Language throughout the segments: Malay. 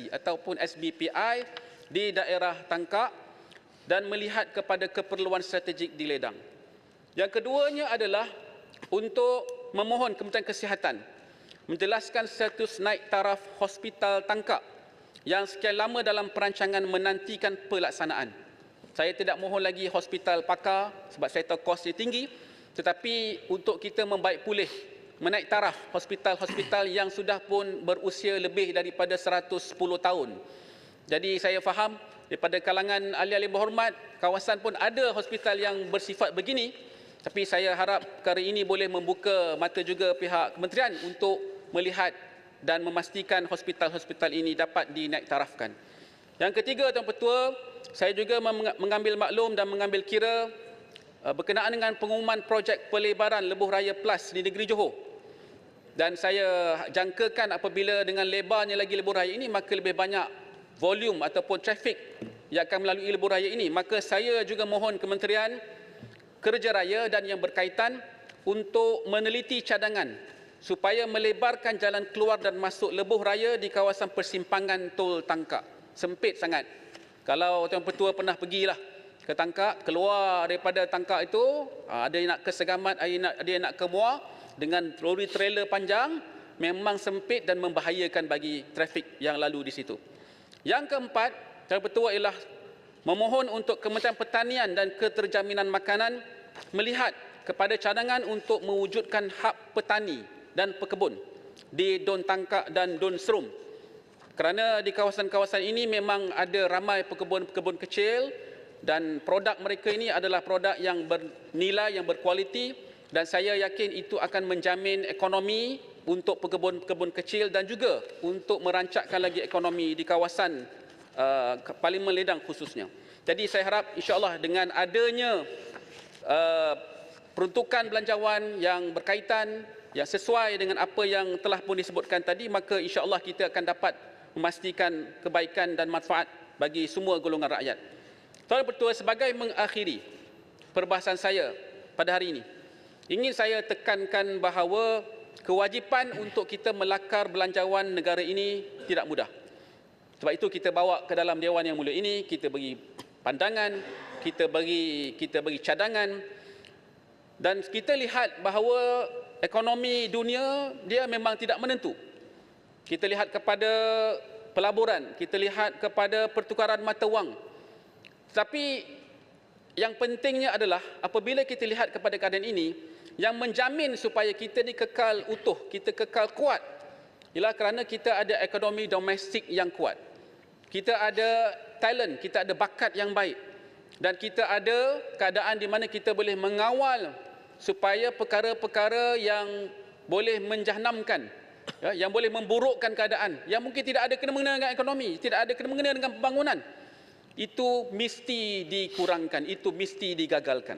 ataupun SBPI di daerah Tangkak dan melihat kepada keperluan strategik di ledang. Yang keduanya adalah untuk memohon Kementerian Kesihatan menjelaskan status naik taraf Hospital Tangkak yang sekian lama dalam perancangan menantikan pelaksanaan. Saya tidak mohon lagi hospital pakar sebab saya tahu kosnya tinggi, tetapi untuk kita membaik pulih, menaik taraf hospital-hospital yang sudah pun berusia lebih daripada 110 tahun. Jadi saya faham daripada kalangan ahli-ahli berhormat, kawasan pun ada hospital yang bersifat begini, tapi saya harap perkara ini boleh membuka mata juga pihak kementerian untuk melihat dan memastikan hospital-hospital ini dapat dinaik tarafkan. Yang ketiga, Tuan Ketua, saya juga mengambil maklum dan mengambil kira berkenaan dengan pengumuman projek pelebaran Lebuh Raya Plus di negeri Johor. Dan saya jangkakan apabila dengan lebarnya lagi Lebuh Raya ini, maka lebih banyak volume ataupun trafik yang akan melalui Lebuh Raya ini. Maka saya juga mohon Kementerian Kerja Raya dan yang berkaitan untuk meneliti cadangan supaya melebarkan jalan keluar dan masuk Lebuh Raya di kawasan persimpangan Tol Tangkak. Sempit sangat. Kalau Tuan Ketua pernah pergilah ke Tangkak, keluar daripada Tangkak itu, ada yang nak ke Segamat, ada yang nak ke Muar, dengan lori trailer panjang, memang sempit dan membahayakan bagi trafik yang lalu di situ. Yang keempat, Tuan Ketua, ialah memohon untuk Kementerian Pertanian dan Keterjaminan Makanan melihat kepada cadangan untuk mewujudkan hub petani dan pekebun di Don Tangkak dan Don Serum. Kerana di kawasan-kawasan ini memang ada ramai pekebun-pekebun kecil dan produk mereka ini adalah produk yang bernilai, yang berkualiti, dan saya yakin itu akan menjamin ekonomi untuk pekebun-pekebun kecil dan juga untuk merancakkan lagi ekonomi di kawasan Parlimen Ledang khususnya. Jadi saya harap insya-Allah dengan adanya peruntukan belanjawan yang berkaitan, yang sesuai dengan apa yang telah pun disebutkan tadi, maka insya-Allah kita akan dapat memastikan kebaikan dan manfaat bagi semua golongan rakyat. Tuan Ketua, sebagai mengakhiri perbahasan saya pada hari ini, ingin saya tekankan bahawa kewajipan untuk kita melakar belanjawan negara ini tidak mudah. Sebab itu kita bawa ke dalam Dewan Yang Mulia ini, kita beri pandangan, kita beri cadangan, dan kita lihat bahawa ekonomi dunia dia memang tidak menentu. Kita lihat kepada pelaburan, kita lihat kepada pertukaran mata wang. Tapi yang pentingnya adalah apabila kita lihat kepada keadaan ini, yang menjamin supaya kita kekal utuh, kita kekal kuat, ialah kerana kita ada ekonomi domestik yang kuat. Kita ada talent, kita ada bakat yang baik, dan kita ada keadaan di mana kita boleh mengawal supaya perkara-perkara yang boleh menjahannamkan, yang boleh memburukkan keadaan, yang mungkin tidak ada kena-mengena dengan ekonomi, tidak ada kena-mengena dengan pembangunan, itu mesti dikurangkan, itu mesti digagalkan.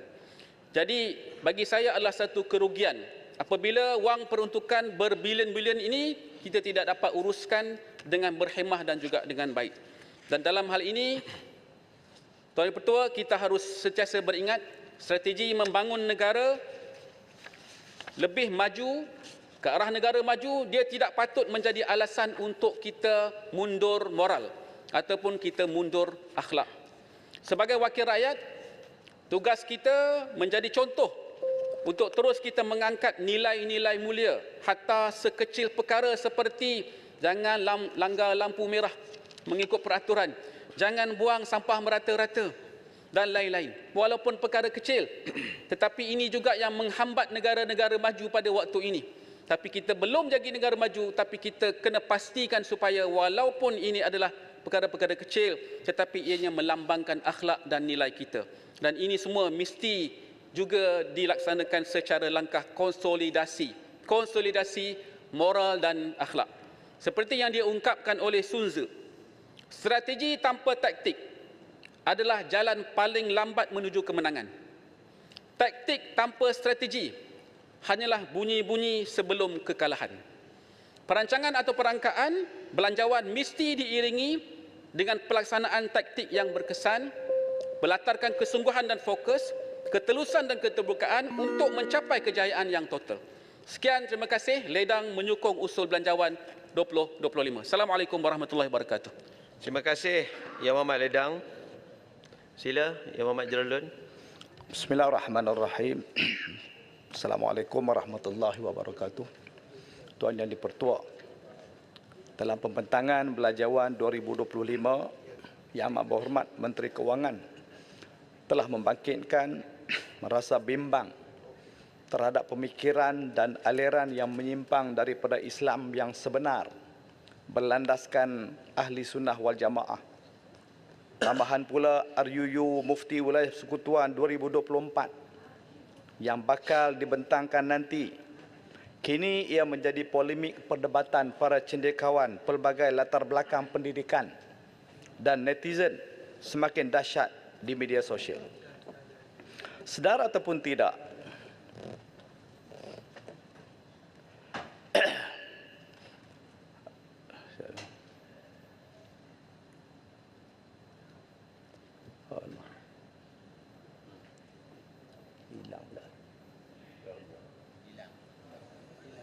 Jadi bagi saya adalah satu kerugian apabila wang peruntukan berbilion-bilion ini kita tidak dapat uruskan dengan berhemah dan juga dengan baik. Dan dalam hal ini, Tuan Ketua, kita harus sentiasa beringat strategi membangun negara lebih maju, ke arah negara maju, dia tidak patut menjadi alasan untuk kita mundur moral ataupun kita mundur akhlak. Sebagai wakil rakyat, tugas kita menjadi contoh untuk terus kita mengangkat nilai-nilai mulia, hatta sekecil perkara seperti jangan langgar lampu merah mengikut peraturan, jangan buang sampah merata-rata dan lain-lain. Walaupun perkara kecil, tetapi ini juga yang menghambat negara-negara maju pada waktu ini. Tapi kita belum jadi negara maju, tapi kita kena pastikan supaya walaupun ini adalah perkara-perkara kecil, tetapi ianya melambangkan akhlak dan nilai kita. Dan ini semua mesti juga dilaksanakan secara langkah konsolidasi moral dan akhlak. Seperti yang diungkapkan oleh Sun Tzu, strategi tanpa taktik adalah jalan paling lambat menuju kemenangan. Taktik tanpa strategi hanyalah bunyi-bunyi sebelum kekalahan. Perancangan atau perangkaan belanjawan mesti diiringi dengan pelaksanaan taktik yang berkesan, berlatarkan kesungguhan dan fokus, ketelusan dan keterbukaan untuk mencapai kejayaan yang total. Sekian, terima kasih. Ledang menyokong usul belanjawan 2025. Assalamualaikum warahmatullahi wabarakatuh. Terima kasih Yang Amat Ledang. Sila Yang Amat Jalaluddin. Bismillahirrahmanirrahim. Assalamualaikum warahmatullahi wabarakatuh. Tuan Yang di-Pertua, dalam pembentangan Belanjawan 2025, Yang Amat Berhormat Menteri Kewangan telah membangkitkan merasa bimbang terhadap pemikiran dan aliran yang menyimpang daripada Islam yang sebenar, berlandaskan ahli sunnah wal jamaah. Tambahan pula RUU Mufti Wilayah Persekutuan 2024 yang bakal dibentangkan nanti. Kini ia menjadi polemik perdebatan para cendekiawan pelbagai latar belakang pendidikan dan netizen semakin dahsyat di media sosial. Sedar ataupun tidak,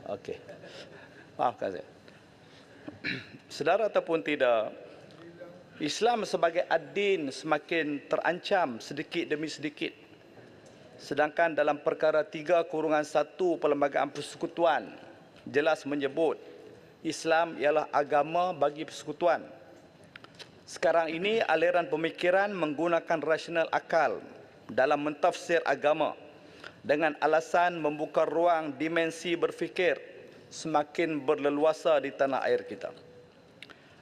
okey, maafkan saya. Sedar ataupun tidak, Islam sebagai ad-din semakin terancam sedikit demi sedikit. Sedangkan dalam perkara 3/1 Perlembagaan Persekutuan jelas menyebut Islam ialah agama bagi persekutuan. Sekarang ini aliran pemikiran menggunakan rasional akal dalam mentafsir agama dengan alasan membuka ruang dimensi berfikir semakin berleluasa di tanah air kita.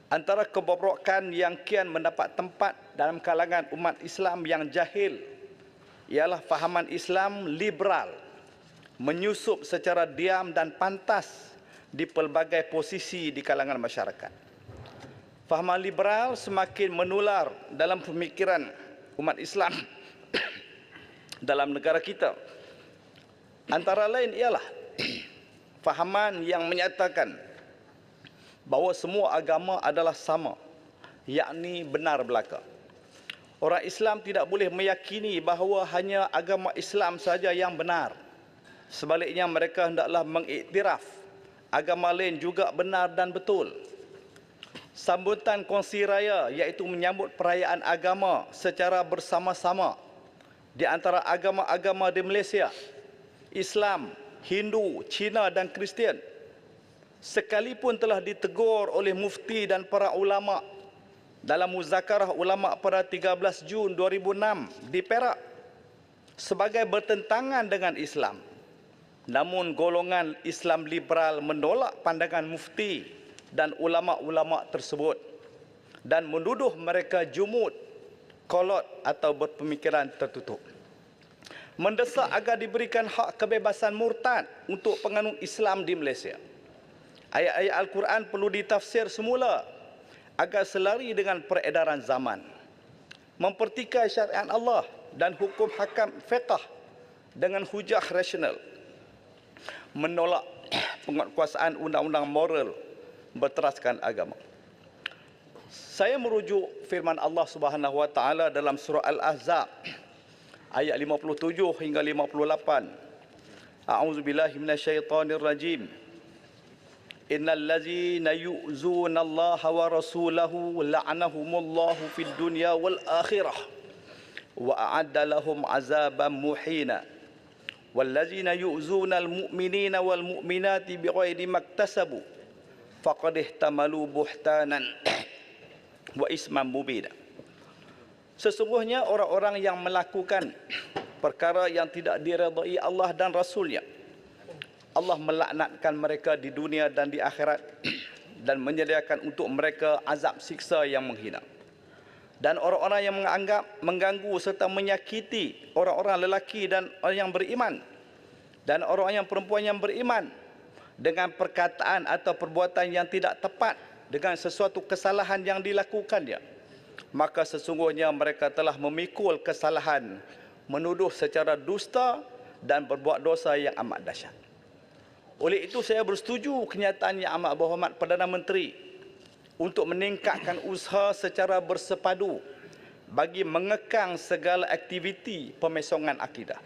Antara kebobrokan yang kian mendapat tempat dalam kalangan umat Islam yang jahil ialah fahaman Islam liberal menyusup secara diam dan pantas di pelbagai posisi di kalangan masyarakat. Fahaman liberal semakin menular dalam pemikiran umat Islam dalam negara kita. Antara lain ialah fahaman yang menyatakan bahawa semua agama adalah sama, yakni benar belaka. Orang Islam tidak boleh meyakini bahawa hanya agama Islam saja yang benar. Sebaliknya mereka hendaklah mengiktiraf agama lain juga benar dan betul. Sambutan kongsi raya iaitu menyambut perayaan agama secara bersama-sama di antara agama-agama di Malaysia, Islam, Hindu, Cina dan Kristian, sekalipun telah ditegur oleh mufti dan para ulama dalam muzakarah ulama pada 13 Jun 2006 di Perak sebagai bertentangan dengan Islam. Namun golongan Islam liberal menolak pandangan mufti dan ulama-ulama tersebut dan menuduh mereka jumud, kolot atau berpemikiran tertutup. Mendesak agar diberikan hak kebebasan murtad untuk penganut Islam di Malaysia. Ayat-ayat Al-Quran perlu ditafsir semula agar selari dengan peredaran zaman. Mempertikai syariat Allah dan hukum hakam fiqh dengan hujah rasional. Menolak penguatkuasaan undang-undang moral berteraskan agama. Saya merujuk firman Allah Subhanahu wa taala dalam surah Al-Ahzab ayat 57 hingga 58. A'udzubillahi minasyaitonirrajim. Innal ladzina yu'zuna Allah wa rasulahu la'anahumullahu fid dunya wal akhirah wa a'adda lahum 'azaban muhina. Wal ladzina yu'zuna al mu'minina wal mu'minati bighairi maktasabu faqad ihtamalu buhtanan wa isman mubina. Sesungguhnya orang-orang yang melakukan perkara yang tidak diredai Allah dan Rasulnya, Allah melaknatkan mereka di dunia dan di akhirat dan menyediakan untuk mereka azab siksa yang menghina. Dan orang-orang yang mengganggu serta menyakiti orang-orang lelaki dan orang yang beriman dan orang yang perempuan yang beriman dengan perkataan atau perbuatan yang tidak tepat dengan sesuatu kesalahan yang dilakukannya, maka sesungguhnya mereka telah memikul kesalahan, menuduh secara dusta dan berbuat dosa yang amat dahsyat. Oleh itu saya bersetuju kenyataan Yang Amat Berhormat Perdana Menteri untuk meningkatkan usaha secara bersepadu bagi mengekang segala aktiviti pemesongan akidah.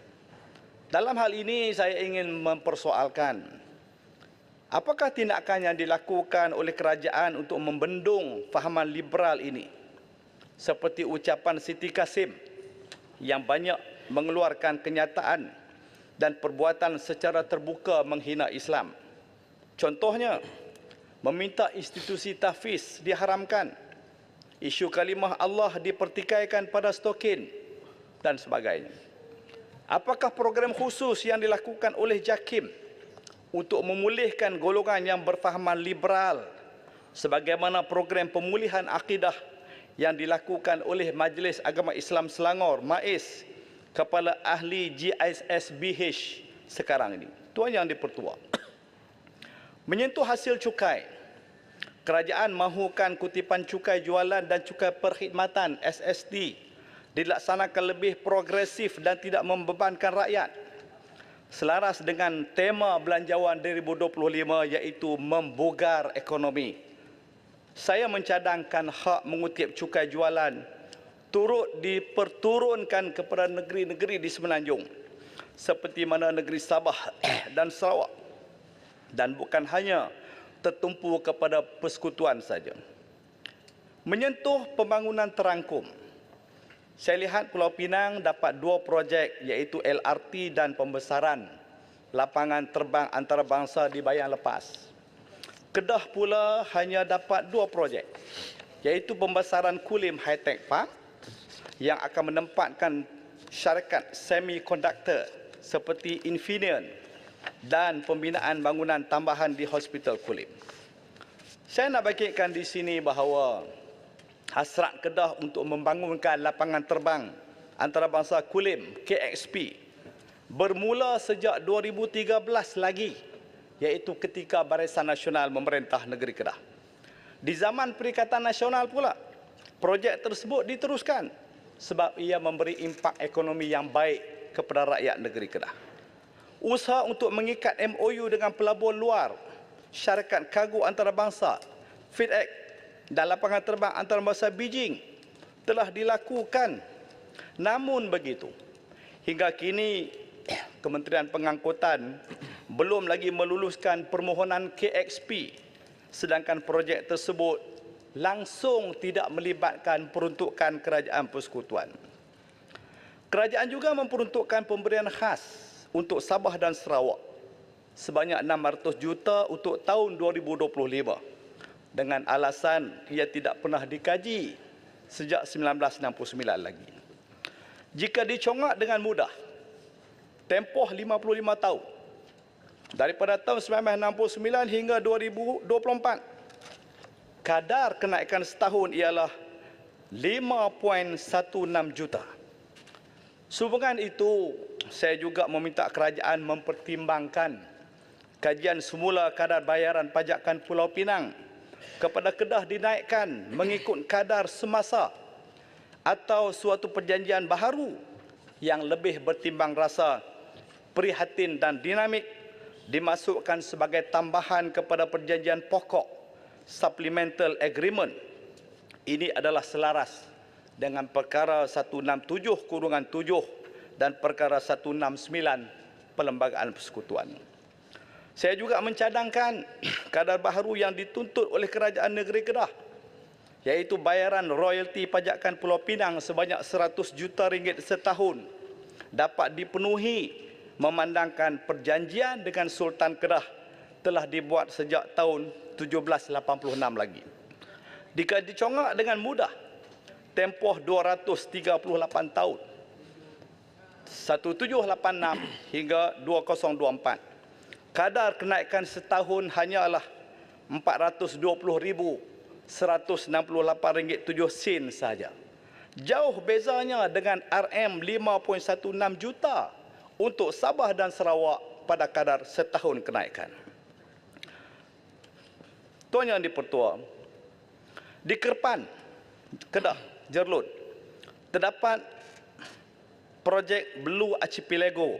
Dalam hal ini saya ingin mempersoalkan Apakah tindakan yang dilakukan oleh kerajaan untuk membendung fahaman liberal ini? Seperti ucapan Siti Kasim yang banyak mengeluarkan kenyataan dan perbuatan secara terbuka menghina Islam. Contohnya, meminta institusi tahfiz diharamkan, isu kalimah Allah dipertikaikan pada stokin dan sebagainya. Apakah program khusus yang dilakukan oleh JAKIM untuk memulihkan golongan yang berfahaman liberal sebagaimana program pemulihan akidah yang dilakukan oleh Majlis Agama Islam Selangor, MAIS, Kepala Ahli GISBH sekarang ini? Tuan Yang di-Pertua, menyentuh hasil cukai, kerajaan mahukan kutipan cukai jualan dan cukai perkhidmatan SSD dilaksanakan lebih progresif dan tidak membebankan rakyat, selaras dengan tema belanjawan 2025 iaitu membugar ekonomi. Saya mencadangkan hak mengutip cukai jualan turut diperturunkan kepada negeri-negeri di Semenanjung seperti mana negeri Sabah dan Sarawak, dan bukan hanya tertumpu kepada persekutuan saja. Menyentuh pembangunan terangkum, saya lihat Pulau Pinang dapat 2 projek iaitu LRT dan pembesaran lapangan terbang antarabangsa di Bayan Lepas. Kedah pula hanya dapat 2 projek iaitu pembesaran Kulim High Tech Park yang akan menempatkan syarikat semikonduktor seperti Infineon dan pembinaan bangunan tambahan di Hospital Kulim. Saya nak bagikan di sini bahawa hasrat Kedah untuk membangunkan lapangan terbang antarabangsa Kulim KXP bermula sejak 2013 lagi, iaitu ketika Barisan Nasional memerintah negeri Kedah. Di zaman Perikatan Nasional pula, projek tersebut diteruskan sebab ia memberi impak ekonomi yang baik kepada rakyat negeri Kedah. Usaha untuk mengikat MOU dengan pelabuhan luar, syarikat kargo antarabangsa, FeedX dan lapangan terbang antarabangsa Beijing telah dilakukan. Namun begitu, hingga kini Kementerian Pengangkutan belum lagi meluluskan permohonan KXP, sedangkan projek tersebut langsung tidak melibatkan peruntukan kerajaan persekutuan. Kerajaan juga memperuntukkan pemberian khas untuk Sabah dan Sarawak sebanyak 600 juta untuk tahun 2025 dengan alasan ia tidak pernah dikaji sejak 1969 lagi. Jika dicongak dengan mudah, tempoh 55 tahun, daripada tahun 1969 hingga 2024, kadar kenaikan setahun ialah 5.16 juta. Sehubungan itu, saya juga meminta kerajaan mempertimbangkan kajian semula kadar bayaran pajakan Pulau Pinang kepada Kedah dinaikkan mengikut kadar semasa atau suatu perjanjian baharu yang lebih bertimbang rasa, prihatin dan dinamik dimasukkan sebagai tambahan kepada perjanjian pokok Supplemental Agreement. Ini adalah selaras dengan perkara 167-7 dan perkara 169 Perlembagaan Persekutuan. Saya juga mencadangkan kadar baharu yang dituntut oleh kerajaan negeri Kedah, iaitu bayaran royalti pajakan Pulau Pinang sebanyak 100 juta ringgit setahun dapat dipenuhi memandangkan perjanjian dengan Sultan Kedah telah dibuat sejak tahun 1786 lagi. Jika dicongak dengan mudah, tempoh 238 tahun 1786 hingga 2024, kadar kenaikan setahun hanyalah RM420,168.7 saja. Jauh bezanya dengan RM5.16 juta untuk Sabah dan Sarawak pada kadar setahun kenaikan. Tuan Yang di-Pertua, di Kerpan, Kedah, Jerlut, terdapat projek Blue Archipelago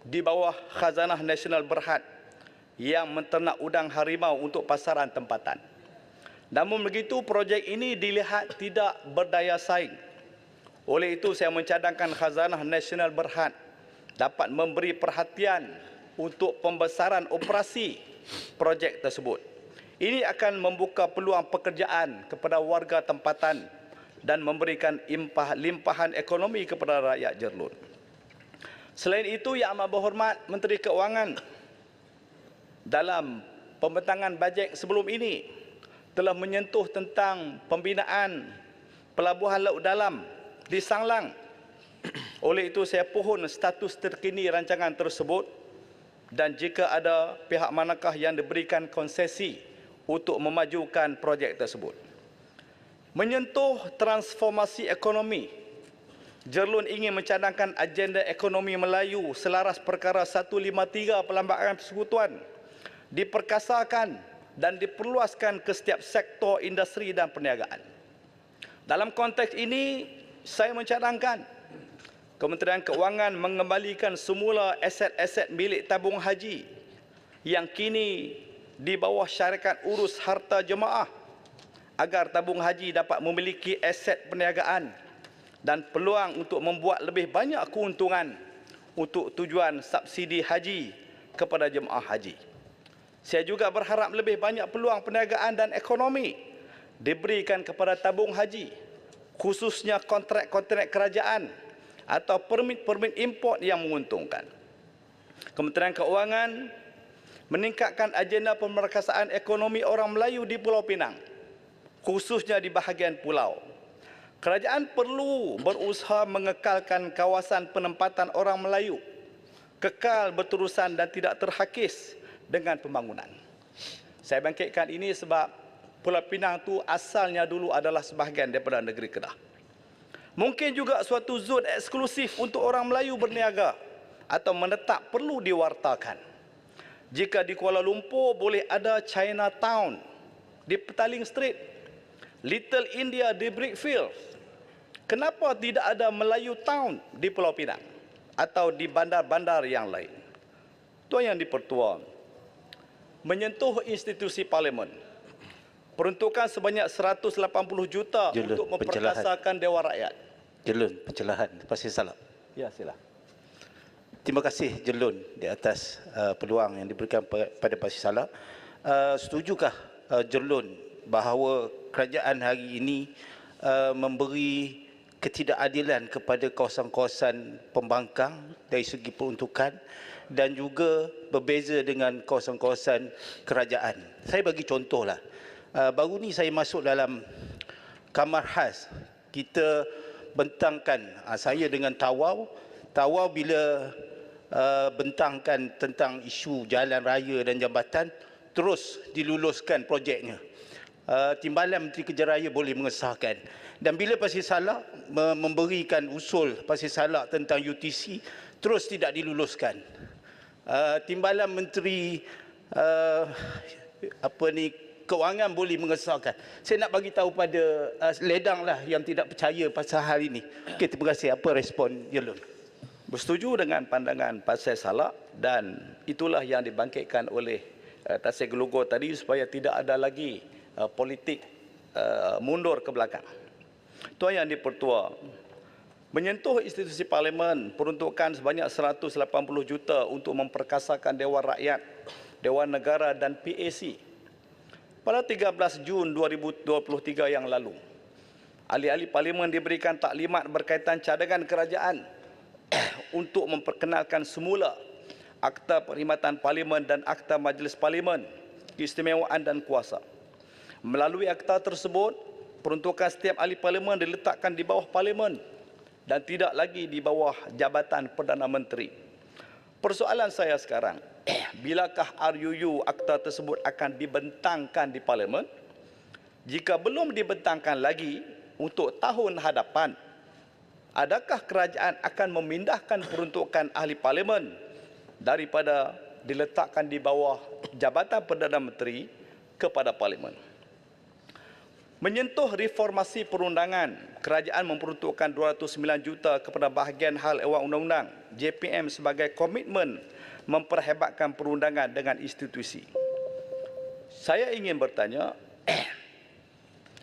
di bawah Khazanah Nasional Berhad yang menternak udang harimau untuk pasaran tempatan. Namun begitu, projek ini dilihat tidak berdaya saing. Oleh itu, saya mencadangkan Khazanah Nasional Berhad dapat memberi perhatian untuk pembesaran operasi projek tersebut. Ini akan membuka peluang pekerjaan kepada warga tempatan dan memberikan limpahan ekonomi kepada rakyat Jerlun. Selain itu, Yang Amat Berhormat Menteri Keuangan dalam pembentangan bajet sebelum ini telah menyentuh tentang pembinaan pelabuhan laut dalam di Sanglang. Oleh itu, saya pohon status terkini rancangan tersebut dan jika ada pihak manakah yang diberikan konsesi untuk memajukan projek tersebut. Menyentuh transformasi ekonomi, Jerlun ingin mencadangkan agenda ekonomi Melayu selaras perkara 153 Perlembagaan Persekutuan diperkasakan dan diperluaskan ke setiap sektor industri dan perniagaan. Dalam konteks ini, saya mencadangkan Kementerian Keuangan mengembalikan semula aset-aset milik tabung haji yang kini di bawah syarikat urus harta jemaah agar tabung haji dapat memiliki aset perniagaan dan peluang untuk membuat lebih banyak keuntungan untuk tujuan subsidi haji kepada jemaah haji. Saya juga berharap lebih banyak peluang perniagaan dan ekonomi diberikan kepada tabung haji, khususnya kontrak-kontrak kerajaan atau permit-permit import yang menguntungkan. Kementerian Keuangan meningkatkan agenda pemerkasaan ekonomi orang Melayu di Pulau Pinang, khususnya di bahagian pulau. Kerajaan perlu berusaha mengekalkan kawasan penempatan orang Melayu, kekal berterusan dan tidak terhakis dengan pembangunan. Saya bangkitkan ini sebab Pulau Pinang itu asalnya dulu adalah sebahagian daripada negeri Kedah. Mungkin juga suatu zon eksklusif untuk orang Melayu berniaga atau menetap perlu diwartakan. Jika di Kuala Lumpur boleh ada Chinatown di Petaling Street, Little India di Brickfield, kenapa tidak ada Melayu Town di Pulau Pinang atau di bandar-bandar yang lain? Tuan Yang di-Pertua, menyentuh institusi parlimen, peruntukan sebanyak 180 juta untuk memperkasakan Dewan Rakyat. Jerlun, pencerahan, pasti salah. Ya, sila. Terima kasih Jerlun di atas peluang yang diberikan pada Pasir Salak. Setujukah Jerlun bahawa kerajaan hari ini memberi ketidakadilan kepada kawasan-kawasan pembangkang dari segi peruntukan dan juga berbeza dengan kawasan-kawasan kerajaan? Saya bagi contohlah. Baru ni saya masuk dalam kamar khas. Kita bentangkan, saya dengan Tawau bila bentangkan tentang isu jalan raya dan jambatan, terus diluluskan projeknya. Timbalan Menteri Kerja Raya boleh mengesahkan. Dan bila Pasir Salak memberikan usul Pasir Salak tentang UTC, terus tidak diluluskan. Timbalan Menteri Keuangan boleh mengesahkan. Saya nak bagi tahu pada ledang lah yang tidak percaya pasal hal ini. Okey, terima kasih. Apa respon Jerlun? Bersetuju dengan pandangan Pasir Salak dan itulah yang dibangkitkan oleh Tasik Gelugor tadi supaya tidak ada lagi politik mundur ke belakang. Tuan Yang di-Pertua, menyentuh institusi parlimen, peruntukan sebanyak 180 juta untuk memperkasakan Dewan Rakyat, Dewan Negara dan PAC. Pada 13 Jun 2023 yang lalu, ahli-ahli parlimen diberikan taklimat berkaitan cadangan kerajaan untuk memperkenalkan semula Akta Perkhidmatan Parlimen dan Akta Majlis Parlimen, Keistimewaan dan Kuasa. Melalui akta tersebut, peruntukan setiap ahli parlimen diletakkan di bawah parlimen dan tidak lagi di bawah Jabatan Perdana Menteri. Persoalan saya sekarang, bilakah RUU akta tersebut akan dibentangkan di parlimen? Jika belum dibentangkan lagi untuk tahun hadapan, adakah kerajaan akan memindahkan peruntukan ahli parlimen daripada diletakkan di bawah Jabatan Perdana Menteri kepada parlimen? Menyentuh reformasi perundangan, kerajaan memperuntukkan 209 juta kepada bahagian hal Ewan Undang-Undang JPM sebagai komitmen memperhebatkan perundangan dengan institusi. Saya ingin bertanya,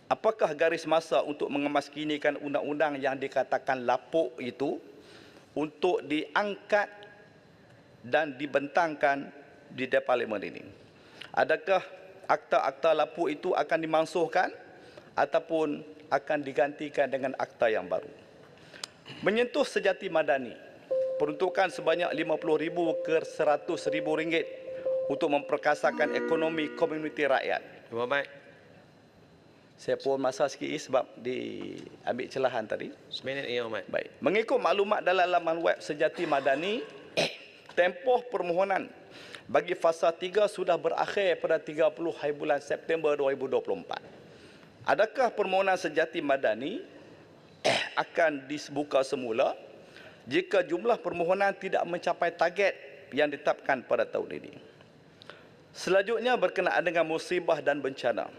apakah garis masa untuk mengemaskinikan undang-undang yang dikatakan lapuk itu untuk diangkat dan dibentangkan di Parlimen ini. Adakah akta-akta lapuk itu akan dimansuhkan ataupun akan digantikan dengan akta yang baru? Menyentuh sejati madani, peruntukan sebanyak RM50,000 ke RM100,000 untuk memperkasakan ekonomi komuniti rakyat. Yang Berhormat, Saya pun masa sikit sebab diambil celahan tadi. seminit Yang Berhormat. Baik. Mengikut maklumat dalam laman web Sejati Madani, tempoh permohonan bagi fasa 3 sudah berakhir pada 30 hari bulan September 2024. Adakah permohonan Sejati Madani akan dibuka semula jika jumlah permohonan tidak mencapai target yang ditetapkan pada tahun ini? Selanjutnya berkenaan dengan musibah dan bencana.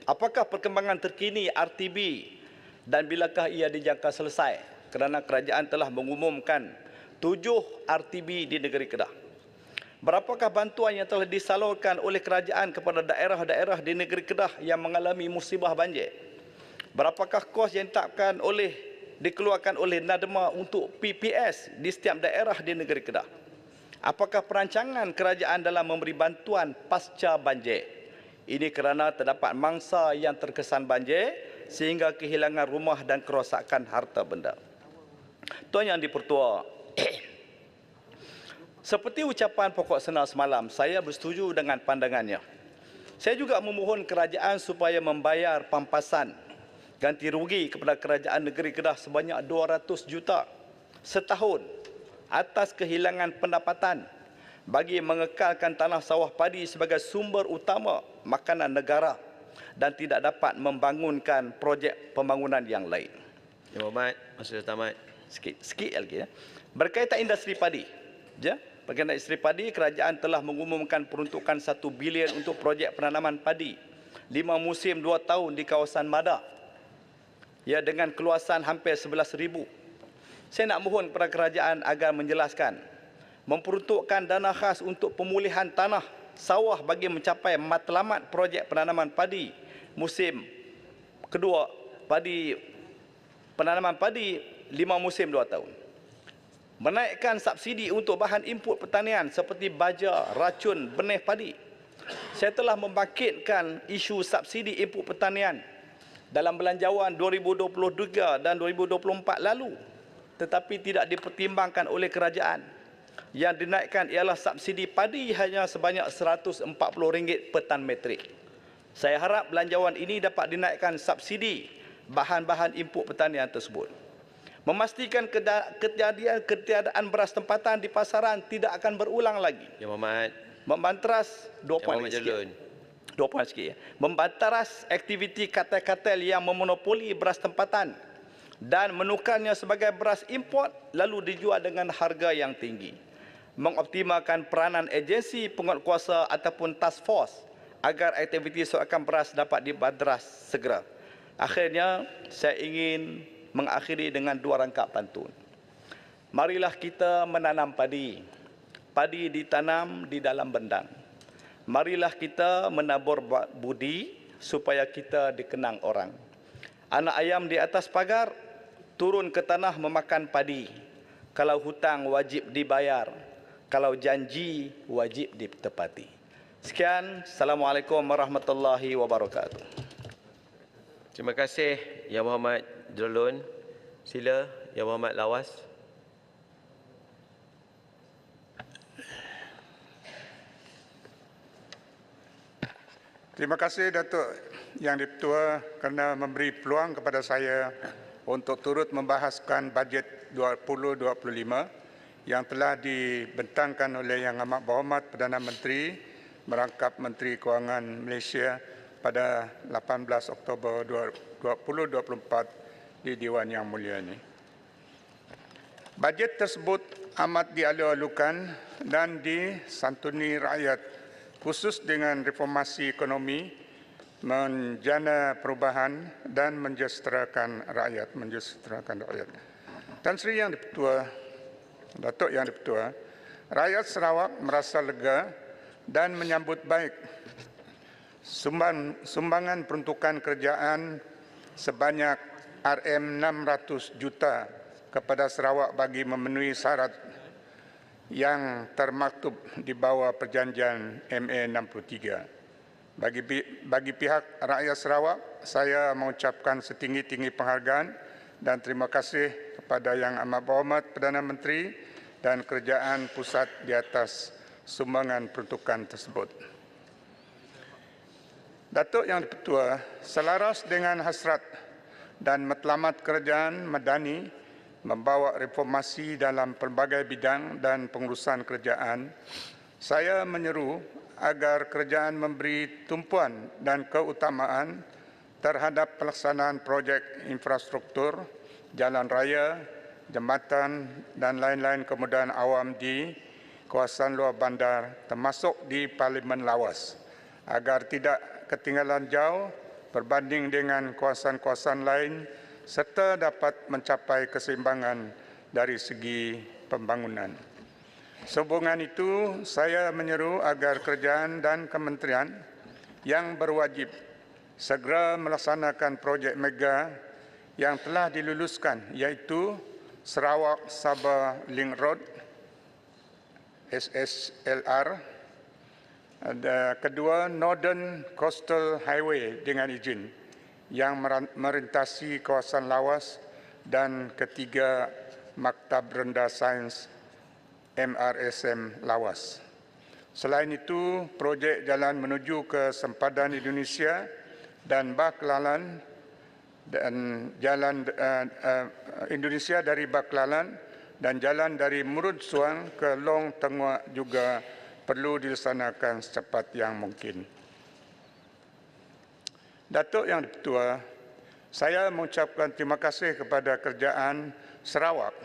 Apakah perkembangan terkini RTB dan bilakah ia dijangka selesai? Kerana kerajaan telah mengumumkan 7 RTB di negeri Kedah. Berapakah bantuan yang telah disalurkan oleh kerajaan kepada daerah-daerah di negeri Kedah yang mengalami musibah banjir? Berapakah kos yang dikeluarkan oleh NADMA untuk PPS di setiap daerah di negeri Kedah? Apakah perancangan kerajaan dalam memberi bantuan pasca banjir? Ini kerana terdapat mangsa yang terkesan banjir sehingga kehilangan rumah dan kerosakan harta benda. Tuan Yang di-Pertua, seperti ucapan pokok sena semalam, saya bersetuju dengan pandangannya. Saya juga memohon kerajaan supaya membayar pampasan ganti rugi kepada kerajaan negeri Kedah sebanyak 200 juta setahun atas kehilangan pendapatan bagi mengekalkan tanah sawah padi sebagai sumber utama makanan negara dan tidak dapat membangunkan projek pembangunan yang lain. Yang Berhormat, masa dah tamat. Sikit lagi ya. Berkaitan industri padi. Ya, berkaitan industri padi, kerajaan telah mengumumkan peruntukan 1 bilion untuk projek penanaman padi 5 musim 2 tahun di kawasan Mada. Ya, dengan keluasan hampir 11,000. Saya nak mohon kepada kerajaan agar menjelaskan memperuntukkan dana khas untuk pemulihan tanah sawah bagi mencapai matlamat projek penanaman padi musim kedua, penanaman padi 5 musim 2 tahun. Menaikkan subsidi untuk bahan input pertanian seperti baja, racun, benih padi. Saya telah membangkitkan isu subsidi input pertanian dalam belanjawan 2023 dan 2024 lalu, tetapi tidak dipertimbangkan oleh kerajaan. Yang dinaikkan ialah subsidi padi hanya sebanyak RM140 per tan metrik. Saya harap belanjawan ini dapat dinaikkan subsidi bahan-bahan input pertanian tersebut. Memastikan ketiadaan beras tempatan di pasaran tidak akan berulang lagi. Yang Berhormat, Membanteras 2 poin Yang sikit. Berhormat 2 poin sikit ya. Membanteras aktiviti kartel-kartel yang memonopoli beras tempatan dan menukarnya sebagai beras import lalu dijual dengan harga yang tinggi. Mengoptimalkan peranan agensi penguatkuasa ataupun task force agar aktiviti soakan beras dapat dibanteras segera. Akhirnya, saya ingin mengakhiri dengan 2 rangkap pantun. Marilah kita menanam padi. Padi ditanam di dalam bendang. Marilah kita menabur budi supaya kita dikenang orang. Anak ayam di atas pagar turun ke tanah memakan padi. Kalau hutang wajib dibayar, kalau janji wajib ditepati. Sekian, Assalamualaikum warahmatullahi wabarakatuh. terima kasih Yang Berhormat Jerlun. Sila Yang Berhormat Lawas. Terima kasih Datuk Yang di-Pertua kerana memberi peluang kepada saya untuk turut membahaskan bajet 2025 yang telah dibentangkan oleh Yang Amat Berhormat Perdana Menteri merangkap Menteri Kewangan Malaysia pada 18 Oktober 2024 di Dewan Yang Mulia ini. Bajet tersebut amat dialu-alukan dan disantuni rakyat, khusus dengan reformasi ekonomi, menjana perubahan dan mensejahterakan rakyat. Tan Sri Yang di-Pertua, Datuk Yang di-Pertua, rakyat Sarawak merasa lega dan menyambut baik sumbangan peruntukan kerajaan sebanyak RM600 juta kepada Sarawak bagi memenuhi syarat yang termaktub di bawah perjanjian MA 63. Bagi pihak rakyat Sarawak, saya mengucapkan setinggi-tinggi penghargaan dan terima kasih kepada Yang Amat Berhormat Perdana Menteri dan Kerajaan Pusat di atas sumbangan peruntukan tersebut. Datuk Yang di-Pertua, selaras dengan hasrat dan matlamat kerajaan Madani membawa reformasi dalam pelbagai bidang dan pengurusan kerajaan, saya menyeru agar kerajaan memberi tumpuan dan keutamaan terhadap pelaksanaan projek infrastruktur, jalan raya, jambatan dan lain-lain kemudahan awam di kawasan luar bandar termasuk di Parlimen Lawas agar tidak ketinggalan jauh berbanding dengan kawasan-kawasan lain serta dapat mencapai keseimbangan dari segi pembangunan. Sehubungan itu, saya menyeru agar kerajaan dan kementerian yang berwajib segera melaksanakan projek mega yang telah diluluskan, iaitu Sarawak-Sabah Link Road, SSLR, kedua Northern Coastal Highway dengan izin yang merintasi kawasan Lawas, dan ketiga Maktab Rendah Sains MRSM Lawas. Selain itu, projek jalan menuju ke sempadan Indonesia dan Baklalan dan jalan Indonesia dari Baklalan dan jalan dari Murud Suang ke Long Tenguak juga perlu dilaksanakan secepat yang mungkin. Datuk Yang di-Pertua, saya mengucapkan terima kasih kepada Kerajaan Sarawak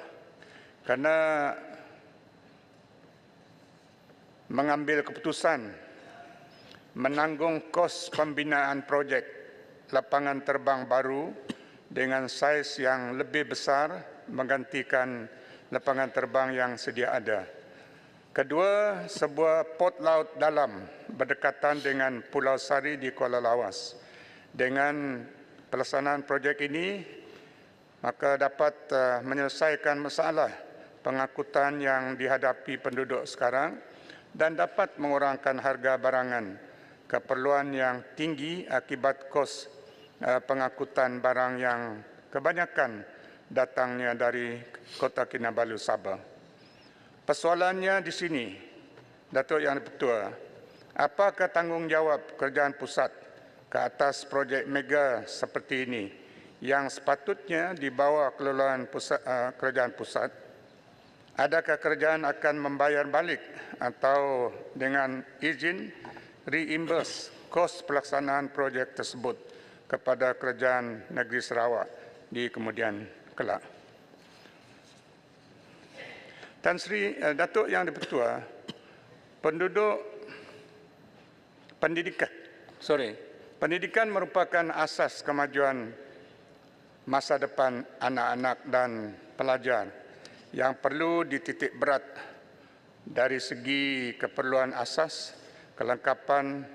kerana mengambil keputusan menanggung kos pembinaan projek lapangan terbang baru dengan saiz yang lebih besar menggantikan lapangan terbang yang sedia ada. Kedua, sebuah port laut dalam berdekatan dengan Pulau Sari di Kuala Lawas. Dengan pelaksanaan projek ini, maka dapat menyelesaikan masalah pengangkutan yang dihadapi penduduk sekarang dan dapat mengurangkan harga barangan keperluan yang tinggi akibat kos pengangkutan barang yang kebanyakan datangnya dari Kota Kinabalu, Sabah. Persoalannya di sini, Datuk Yang di-Pertua, apakah tanggungjawab kerajaan pusat ke atas projek mega seperti ini yang sepatutnya di bawah kelolaan kerajaan pusat? Adakah kerajaan akan membayar balik atau dengan izin reimburse kos pelaksanaan projek tersebut kepada kerajaan negeri Sarawak di kemudian kelak? Tan Sri Datuk Yang di-Pertua, pendidikan merupakan asas kemajuan masa depan anak-anak dan pelajar yang perlu dititik berat dari segi keperluan asas, kelengkapan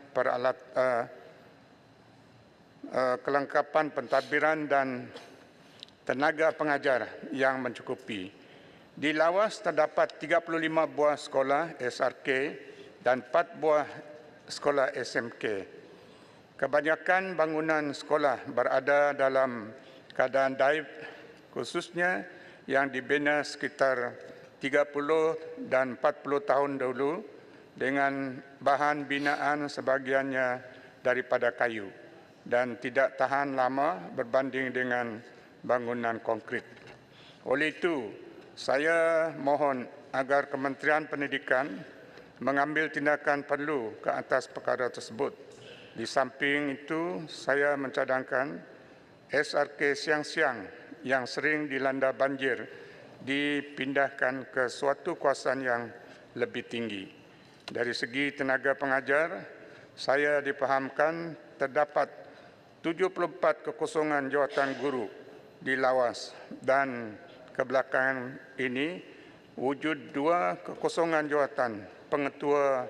kelengkapan pentadbiran dan tenaga pengajar yang mencukupi. Di Lawas terdapat 35 buah sekolah SRK dan 4 buah sekolah SMK. Kebanyakan bangunan sekolah berada dalam keadaan daif, khususnya yang dibina sekitar 30 dan 40 tahun dahulu dengan bahan binaan sebahagiannya daripada kayu dan tidak tahan lama berbanding dengan bangunan konkrit. Oleh itu, saya mohon agar Kementerian Pendidikan mengambil tindakan perlu ke atas perkara tersebut. Di samping itu, saya mencadangkan SRK Siang-Siang yang sering dilanda banjir dipindahkan ke suatu kawasan yang lebih tinggi. Dari segi tenaga pengajar, saya dipahamkan terdapat 74 kekosongan jawatan guru di Lawas dan kebelakangan ini wujud 2 kekosongan jawatan pengetua,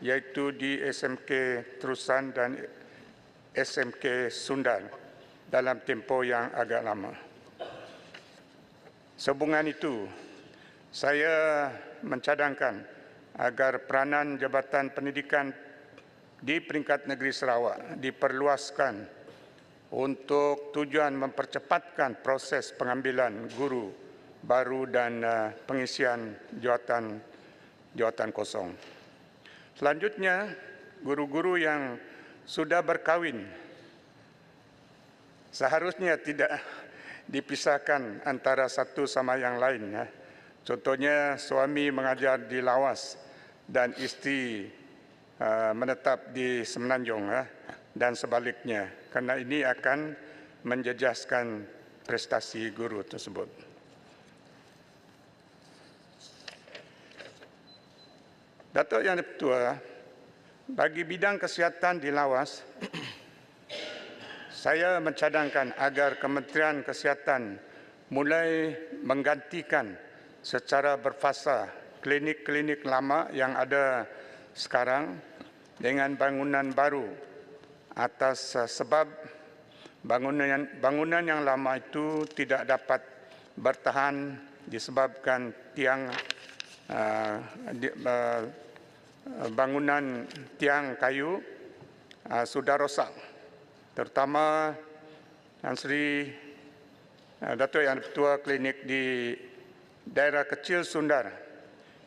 iaitu di SMK Terusan dan SMK Sundal dalam tempoh yang agak lama. Sehubungan itu, saya mencadangkan agar peranan Jabatan Pendidikan di peringkat negeri Sarawak diperluaskan untuk tujuan mempercepatkan proses pengambilan guru baru dan pengisian jawatan kosong. Selanjutnya, guru-guru yang sudah berkahwin seharusnya tidak dipisahkan antara satu sama yang lain. Contohnya, suami mengajar di Lawas dan isteri menetap di Semenanjung dan sebaliknya, karena ini akan menjejaskan prestasi guru tersebut. Datuk Yang Dipertua, bagi bidang kesihatan di Lawas, saya mencadangkan agar Kementerian Kesihatan mulai menggantikan secara berfasa klinik-klinik lama yang ada sekarang dengan bangunan baru atas sebab bangunan yang lama itu tidak dapat bertahan disebabkan bangunan tiang kayu sudah rosak. Terutama Tan Sri Datuk Yang Dipertua klinik di daerah kecil Sundar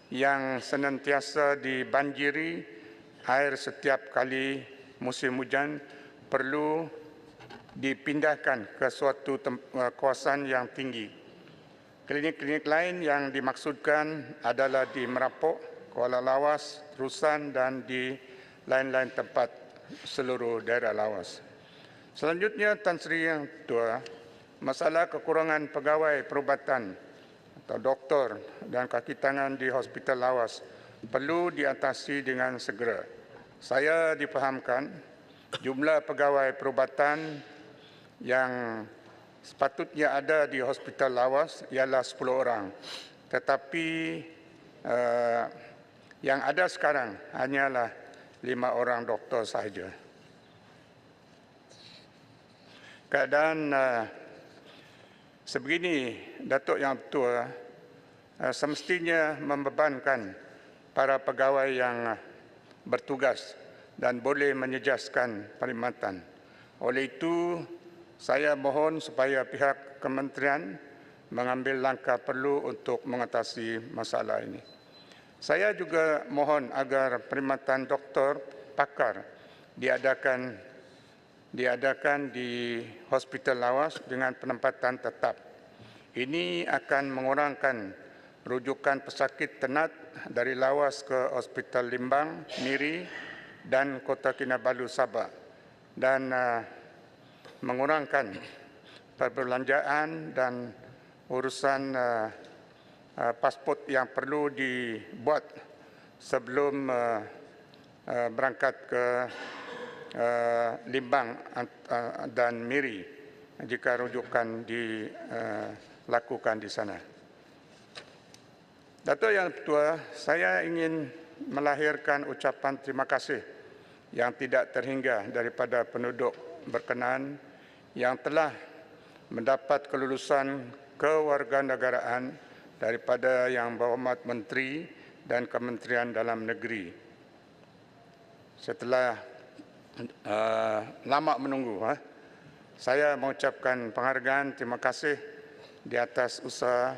yang senantiasa dibanjiri air setiap kali musim hujan perlu dipindahkan ke suatu kawasan yang tinggi. Klinik-klinik lain yang dimaksudkan adalah di Merapok, Kuala Lawas, Terusan dan di lain-lain tempat seluruh daerah Lawas. Selanjutnya, Tan Sri Yang Dipertua, masalah kekurangan pegawai perubatan atau doktor dan kaki tangan di Hospital Lawas perlu diatasi dengan segera. Saya difahamkan jumlah pegawai perubatan yang sepatutnya ada di Hospital Lawas ialah 10 orang. Tetapi yang ada sekarang hanyalah 5 orang doktor sahaja. Keadaan sebegini, Datuk Yang Dipertua, semestinya membebankan para pegawai yang bertugas dan boleh menyejaskan perkhidmatan. Oleh itu, saya mohon supaya pihak kementerian mengambil langkah perlu untuk mengatasi masalah ini. Saya juga mohon agar perkhidmatan doktor pakar diadakan di Hospital Lawas dengan penempatan tetap. Ini akan mengurangkan rujukan pesakit tenat dari Lawas ke Hospital Limbang, Miri dan Kota Kinabalu, Sabah, dan mengurangkan perbelanjaan dan urusan pasport yang perlu dibuat sebelum berangkat ke Limbang dan Miri jika rujukan dilakukan di sana. Datuk Yang Dipertua, saya ingin melahirkan ucapan terima kasih yang tidak terhingga daripada penduduk berkenaan yang telah mendapat kelulusan kewarganegaraan daripada Yang Berhormat Menteri dan Kementerian Dalam Negeri. Setelah lama menunggu, saya mengucapkan penghargaan terima kasih di atas usaha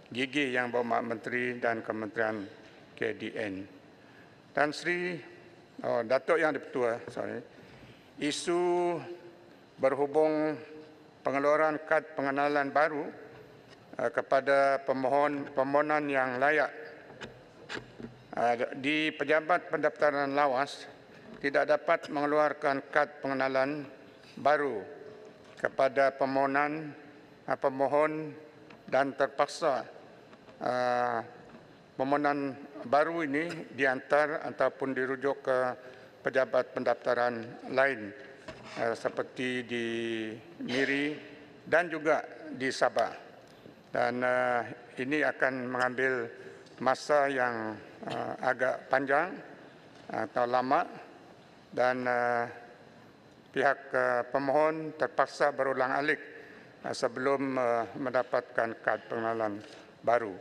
gigih Yang Berhormat Menteri dan Kementerian KDN. Tan Sri Datuk Yang Dipertua, isu berhubung pengeluaran kad pengenalan baru kepada permohonan yang layak di Pejabat Pendaftaran Lawas tidak dapat mengeluarkan kad pengenalan baru kepada pemohon dan terpaksa permohonan baru ini diantar ataupun dirujuk ke pejabat pendaftaran lain seperti di Miri dan juga di Sabah. Dan ini akan mengambil masa yang agak panjang atau lama dan pihak pemohon terpaksa berulang alik sebelum mendapatkan kad pengenalan baru.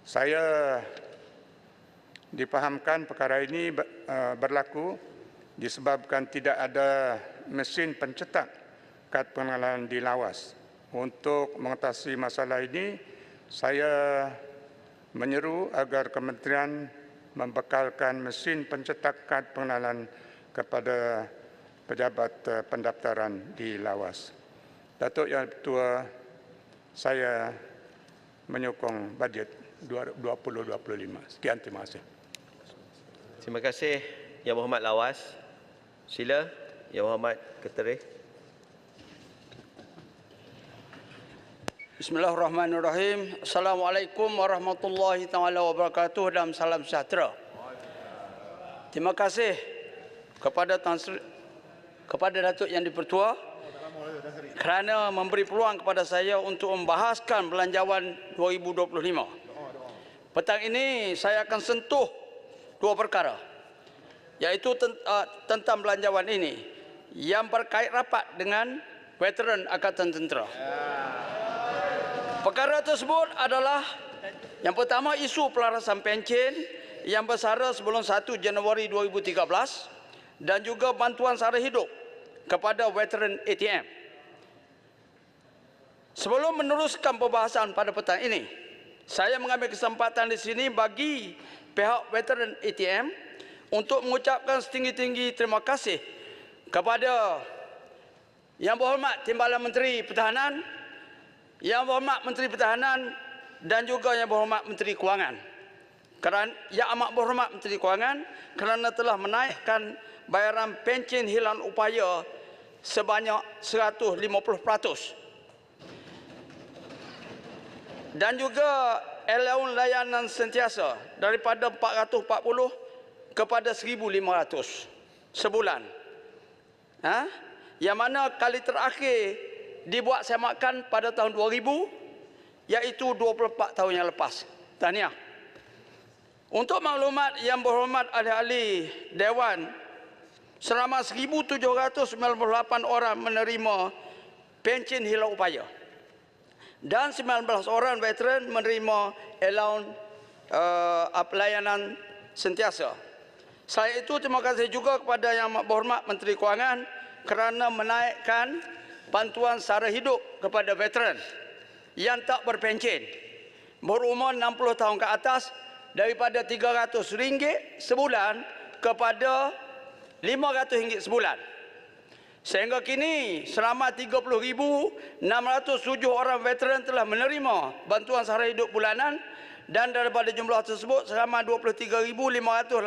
Saya dipahamkan perkara ini berlaku disebabkan tidak ada mesin pencetak kad pengenalan di Lawas. Untuk mengatasi masalah ini, saya menyeru agar kementerian membekalkan mesin pencetak kad pengenalan kepada pejabat pendaftaran di Lawas. Datuk Yang Ketua, saya menyokong bajet 2025. Sekian, terima kasih. Terima kasih Yang Berhormat Lawas. Sila Yang Berhormat Ketereh. Bismillahirrahmanirrahim. Assalamualaikum warahmatullahi taala wabarakatuh dan salam sejahtera. Terima kasih kepada Datuk Yang Dipertua kerana memberi peluang kepada saya untuk membahaskan Belanjawan 2025. Petang ini saya akan sentuh dua perkara, iaitu tentang Belanjawan ini yang berkait rapat dengan veteran Angkatan Tentera. Perkara tersebut adalah yang pertama, isu pelarasan pencen yang bersara sebelum 1 Januari 2013 dan juga bantuan sara hidup kepada veteran ATM. Sebelum meneruskan pembahasan pada petang ini, saya mengambil kesempatan di sini bagi pihak veteran ATM untuk mengucapkan setinggi-tinggi terima kasih kepada Yang Berhormat Timbalan Menteri Pertahanan, Yang Berhormat Menteri Pertahanan dan juga Yang Berhormat Menteri Kewangan. Yang Amat Berhormat Menteri Kewangan kerana telah menaikkan bayaran pencen hilang upaya sebanyak 150%. Dan juga allowance layanan sentiasa daripada 440 kepada 1,500 sebulan. Yang mana kali terakhir dibuat semakan pada tahun 2000, iaitu 24 tahun yang lepas. Tahniah. Untuk maklumat Yang Berhormat ahli-ahli Dewan, selama 1,798 orang menerima pencen hilang upaya dan 19 orang veteran menerima allowance pelayanan sentiasa. Selain itu, terima kasih juga kepada Yang Berhormat Menteri Kewangan kerana menaikkan bantuan sara hidup kepada veteran yang tak berpencen berumur 60 tahun ke atas daripada RM300 sebulan kepada RM500 sebulan. Sehingga kini selama 30,607 orang veteran telah menerima bantuan sara hidup bulanan, dan daripada jumlah tersebut selama 23,589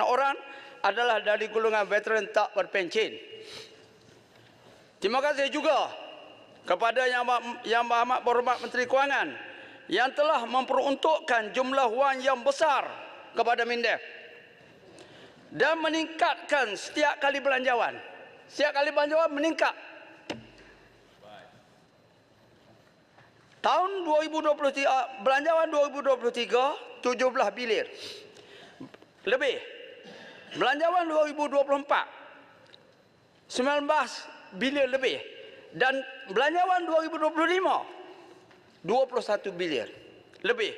orang adalah dari golongan veteran tak berpencen. Terima kasih juga kepada Yang Amat Berhormat Menteri Kewangan yang telah memperuntukkan jumlah wang yang besar kepada MINDEF dan meningkatkan setiap kali belanjawan. Setiap kali belanjawan meningkat. Tahun 2023, belanjawan 2023 17 bilion lebih. Belanjawan 2024 19 bilion lebih, dan belanjawan 2025 21 bilion lebih.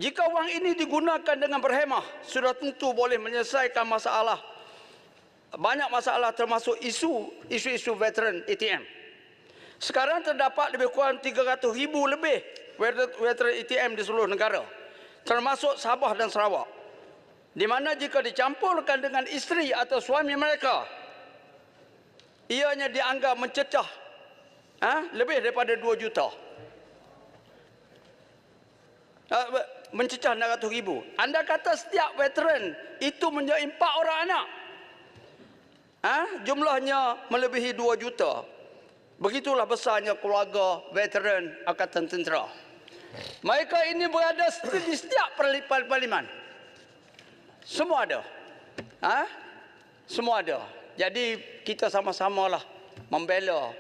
Jika wang ini digunakan dengan berhemah, sudah tentu boleh menyelesaikan masalah, banyak masalah termasuk isu veteran ATM. Sekarang terdapat lebih kurang 300,000 lebih veteran ATM di seluruh negara, termasuk Sabah dan Sarawak, di mana jika dicampurkan dengan isteri atau suami mereka, ianya dianggap mencecah lebih daripada 2 juta. Mencecah 600,000. Anda kata setiap veteran itu menjadi 4 orang anak. Jumlahnya melebihi 2 juta. Begitulah besarnya keluarga veteran Angkatan Tentera. Mereka ini berada di setiap parlimen. Semua ada. Semua ada. Jadi kita sama-samalah membela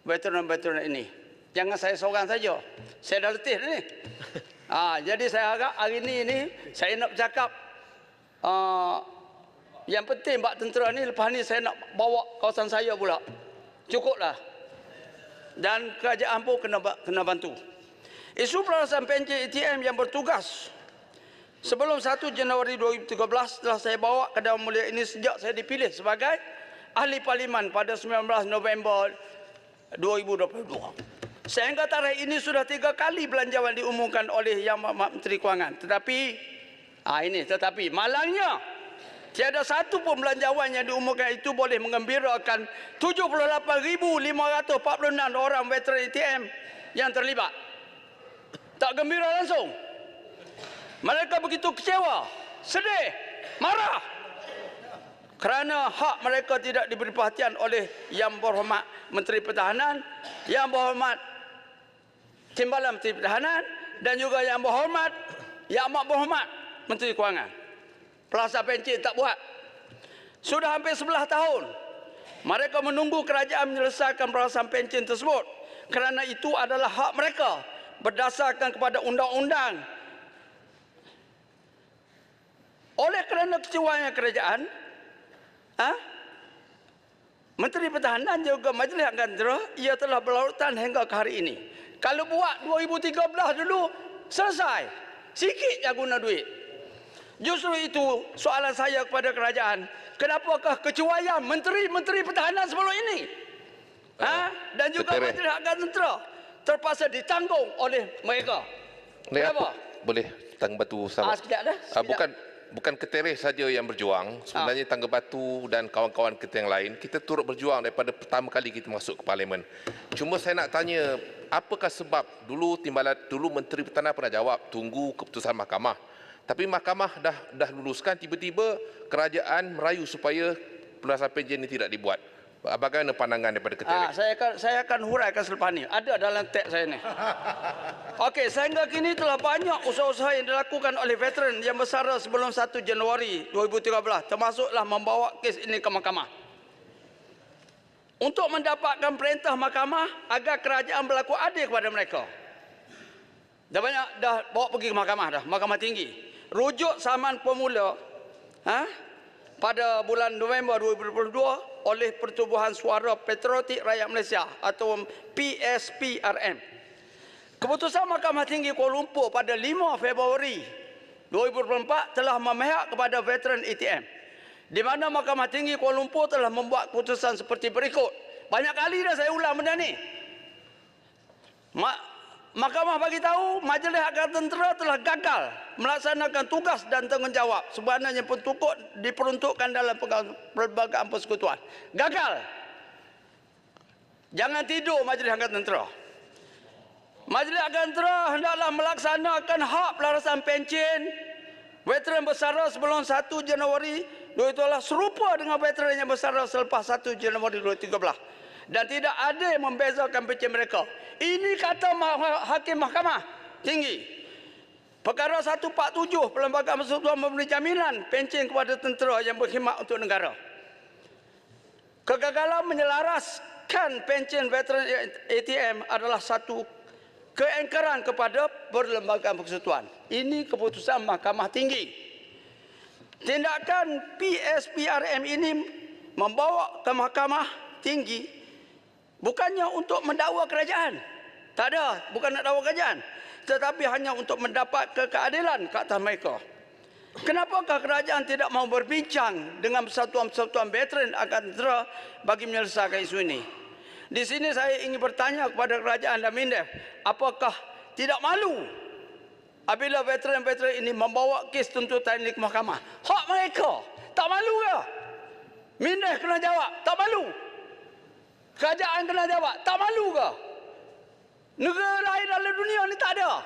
veteran-veteran ini. Jangan saya seorang saja. Saya dah letih ni. Jadi saya harap hari ini saya nak bercakap yang penting bak tentera ni. Lepas ni saya nak bawa kawasan saya pula. Cukuplah. dan kerajaan pun kena bantu. Isu pelarasan pencen ATM yang bertugas sebelum 1 Januari 2013 telah saya bawa ke Dewan Mulia ini sejak saya dipilih sebagai Ahli Parlimen pada 19 November 2022. Sehingga tarikh ini sudah 3 kali belanjawan diumumkan oleh Yang Berhormat Menteri Kewangan. Tetapi malangnya tiada satu pun belanjawan yang diumumkan itu boleh menggembirakan 78,546 orang veteran ATM yang terlibat. Tak gembira langsung. Mereka begitu kecewa, sedih, marah kerana hak mereka tidak diberi perhatian oleh Yang Berhormat Menteri Pertahanan, Yang Berhormat Timbalan Menteri Pertahanan dan juga Yang Amat Berhormat Menteri Kewangan. Pelaksanaan pencen tak buat. Sudah hampir 11 tahun mereka menunggu kerajaan menyelesaikan pelaksanaan pencen tersebut kerana itu adalah hak mereka berdasarkan kepada undang-undang. Oleh kerana kecewanya kerajaan, Menteri Pertahanan juga Majlis Angkatan Tentera, ia telah berlarutan hingga ke hari ini. Kalau buat 2013 dulu, selesai. Sikit yang guna duit. Justru itu soalan saya kepada kerajaan. Kenapakah kecuaian Menteri Pertahanan sebelum ini? Dan juga Majlis Angkatan Tentera terpaksa ditanggung oleh mereka. Kenapa? Boleh Tangga Batu sama. Sekejap dah. Bukan Ketereh saja yang berjuang. Sebenarnya Tangga Batu dan kawan-kawan kita yang lain, kita turut berjuang daripada pertama kali kita masuk ke parlimen. Cuma saya nak tanya, apakah sebab dulu Menteri Pertahanan pernah jawab tunggu keputusan mahkamah. Tapi mahkamah dah luluskan, tiba-tiba kerajaan merayu supaya pelaksanaan pencen ini tidak dibuat. Bagaimana pandangan daripada Ketereh? Saya akan huraikan selepas ini. Ada dalam teks saya ni. Okey, sehingga kini telah banyak usaha-usaha yang dilakukan oleh veteran yang bersara sebelum 1 Januari 2013, termasuklah membawa kes ini ke mahkamah. Untuk mendapatkan perintah mahkamah agar kerajaan berlaku adil kepada mereka. Dah bawa pergi ke mahkamah dah, mahkamah tinggi. Rujuk saman pemula pada bulan November 2022 oleh Pertubuhan Suara Patriotik Rakyat Malaysia atau PSPRM. Keputusan Mahkamah Tinggi Kuala Lumpur pada 5 Februari 2024 telah memihak kepada veteran ATM, di mana Mahkamah Tinggi Kuala Lumpur telah membuat keputusan seperti berikut. Banyak kali dah saya ulang benda ni. Mahkamah bagi tahu Majlis Angkatan Tentera telah gagal melaksanakan tugas dan tanggungjawab sebenarnya diperuntukkan dalam Perlembagaan Persekutuan. Gagal. Jangan tidur Majlis Angkatan Tentera. Majlis Angkatan Tentera hendaklah melaksanakan hak pelarasan pencen veteran bersara sebelum 1 Januari 2012 serupa dengan veteran yang bersara selepas 1 Januari 2013. Dan tidak ada yang membezakan pencen mereka. Ini kata Hakim Mahkamah Tinggi. Perkara 147 Perlembagaan Persekutuan memberi jaminan pencen kepada tentera yang berkhidmat untuk negara. Kegagalan menyelaraskan pencen veteran ATM adalah satu keengkaran kepada Perlembagaan Persekutuan. Ini keputusan Mahkamah Tinggi. Tindakan PSPRM ini membawa ke Mahkamah Tinggi bukannya untuk mendakwa kerajaan. Tak ada, bukan nak dakwa kerajaan. Tetapi hanya untuk mendapat keadilan ke atas mereka. Kenapakah kerajaan tidak mahu berbincang dengan persatuan-persatuan veteran Angkatan Tentera bagi menyelesaikan isu ini? Di sini saya ingin bertanya kepada kerajaan dan MINDEF, apakah tidak malu apabila veteran-veteran ini membawa kes tuntutan ini ke mahkamah? Hak mereka. Tak malu ke? MINDEF kena jawab, tak malu. Kerajaan kena jawab, tak malu ke? Negara lain dalam dunia ni tak ada.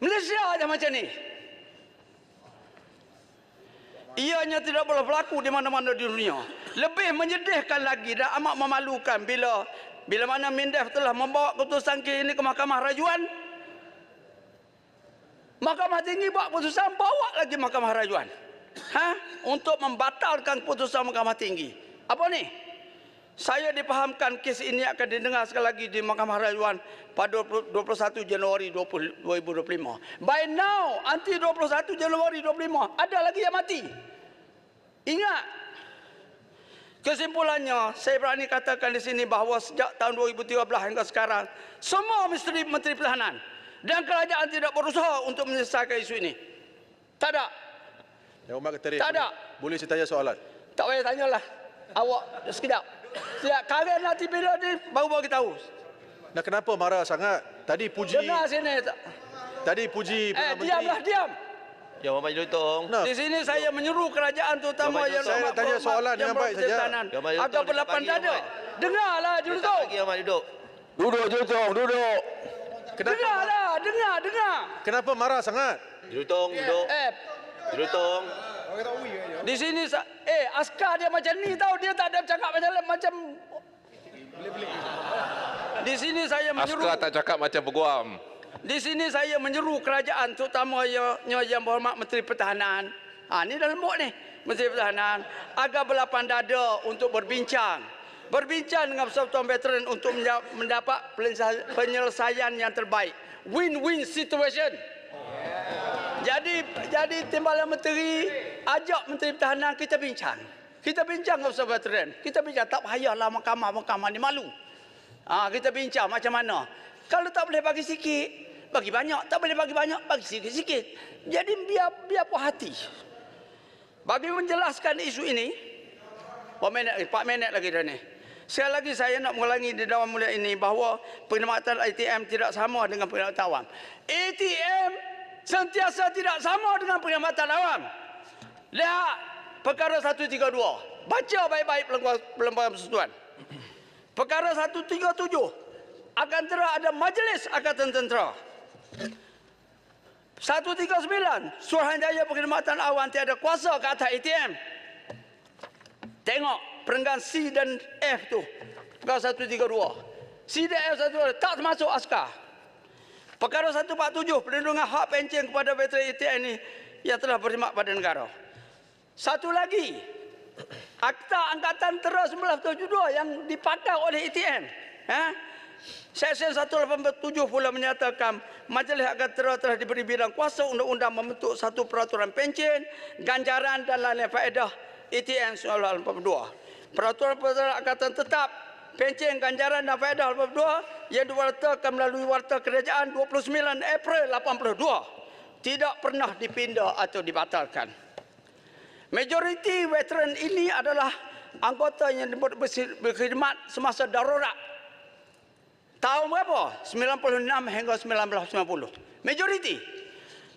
Malaysia aja macam ni. Ianya tidak boleh berlaku di mana-mana di dunia. Lebih menyedihkan lagi dan amat memalukan bila mana MINDEF telah membawa keputusan ini ke Mahkamah Rajuan. Mahkamah Tinggi buat keputusan, bawa lagi Mahkamah Rajuan. Untuk membatalkan keputusan Mahkamah Tinggi. Apa ni? Saya dipahamkan kes ini akan didengar sekali lagi di Mahkamah Rajuan pada 21 Januari 2025. By now, anti 21 Januari 2025, ada lagi yang mati. Ingat, Kesimpulannya, saya berani katakan di sini bahawa sejak tahun 2013 hingga sekarang, semua Menteri Pertahanan dan kerajaan tidak berusaha untuk menyelesaikan isu ini. Tak ada. Yang Hormat Ketua, Tak ada. boleh saya tanya soalan? Tak payah tanyalah. Awak sekejap. Sekejap. Kalian nanti bila ni baru bagi tahu. Nah, kenapa marah sangat? Tadi puji, Dengar sini. tadi puji Perdana Menteri. Diamlah, diam. Yang Hormat Jelutong Tong. Nah, Di sini saya menyeru kerajaan terutama Yang yang saya nak tanya soalan dengan baik saja. Yang Hormat agar Jelutong berlapang dia tak dada. bagi, Dengarlah Dia tak Jelutong. bagi Hormat duduk. Duduk Jelutong, duduk. Dengarlah, dengar. Kenapa marah sangat? Jelutong duduk. Jelutong. Di sini askar dia macam ni tahu, dia tak ada cakap macam Di sini saya menyeru. Askar tak cakap macam peguam. Di sini saya menyeru kerajaan terutama yang berhormat Menteri Pertahanan. Ni dah lembut ni, Menteri Pertahanan agar berlapang dada untuk berbincang dengan persatuan veteran untuk mendapat penyelesaian yang terbaik. Win-win situation. Jadi Timbalan Menteri ajak Menteri Pertahanan kita bincang. Kita bincang dengan persatuan veteran. Kita bincang, tak payahlah mahkamah ni malu. Kita bincang macam mana. Kalau tak boleh bagi sikit, bagi banyak. Tak boleh bagi banyak, bagi sikit-sikit. Jadi biar puas hati. Bagi menjelaskan isu ini, 4 minit lagi dah ni. Sekali lagi saya nak mengulangi di dalam mulia ini bahawa perkhidmatan ATM tidak sama dengan perkhidmatan awam. ATM sentiasa tidak sama dengan perkhidmatan awam. Lihat perkara 132. Baca baik-baik Perlembagaan Persekutuan. Perkara 137. Akan ada Majlis Angkatan Tentera. 139. Suruhanjaya Perkhidmatan Awam tiada kuasa ke atas ATM. Tengok perenggan C dan F tu. Perkara 132. C dan F 132 tak termasuk askar. Perkara 147. Perlindungan hak pencen kepada veteran ATM ini yang telah berkhidmat pada negara. Satu lagi. Akta Angkatan Tentera 1972 yang dipakai oleh ATM. Seksyen 187 pula menyatakan Majlis Angkatan Tentera telah diberi bidang kuasa undang-undang membentuk satu peraturan pencen, ganjaran dan lain-lain faedah ATM 1982. Peraturan Angkatan Tetap pencen, ganjaran dan faedah 82 yang diwartakan melalui Warta Kerajaan 29 April 82 tidak pernah dipindah atau dibatalkan. Majoriti veteran ini adalah anggota yang berkhidmat semasa darurat. Tahun berapa? 96 hingga 1990. Majoriti.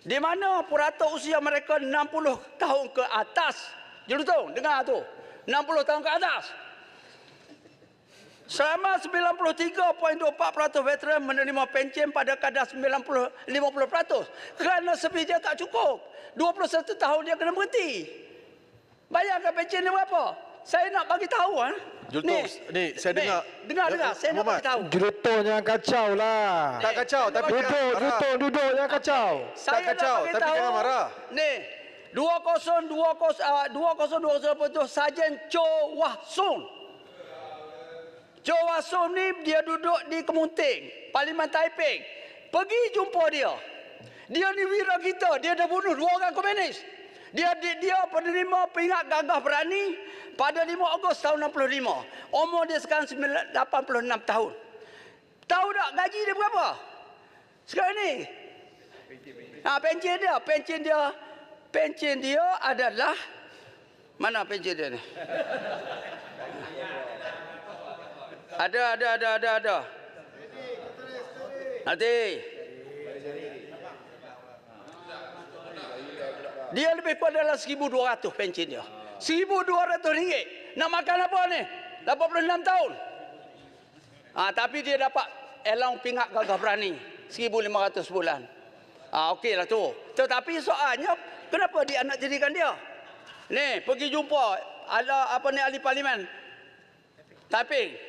Di mana purata usia mereka 60 tahun ke atas. Jelutong, dengar tu. 60 tahun ke atas. Selama 93.24% veteran menerima pencen pada kadar 50%. Kerana sebija tak cukup. 21 tahun dia kena berhenti. Bayangkan pencen dia berapa? Saya nak bagi tahu. Jelutong, ni saya dengar. Dengar. Saya nak bagi tahu. Jelutong jangan kacau lah. Tak kacau, tapi jangan Duduk jangan kacau. Tak kacau, tapi jangan marah. Ni 2020 Sarjan Cho Wah Sun. Cho Wah Sun ni dia duduk di Kemunting, Parlimen Taiping. Pergi jumpa dia. Dia ni wira kita, dia dah bunuh 2 orang komunis. Dia penerima peringat gagah berani pada 5 Ogos tahun 65. Umur dia sekarang 86 tahun. Tahu tak gaji dia berapa? Sekarang ni. Pencen dia adalah mana pencen dia ni? Ada. Nanti. Dia lebih kurang dalam 1,200 pencen dia. 1,200 ringgit. Nak makan apa ni? 86 tahun. Tapi dia dapat allowance pingat gagah berani. 1,500 sebulan. Okeylah tu. Tetapi soalnya, kenapa dia nak jadikan dia? Ni, pergi jumpa ahli parlimen. Taiping.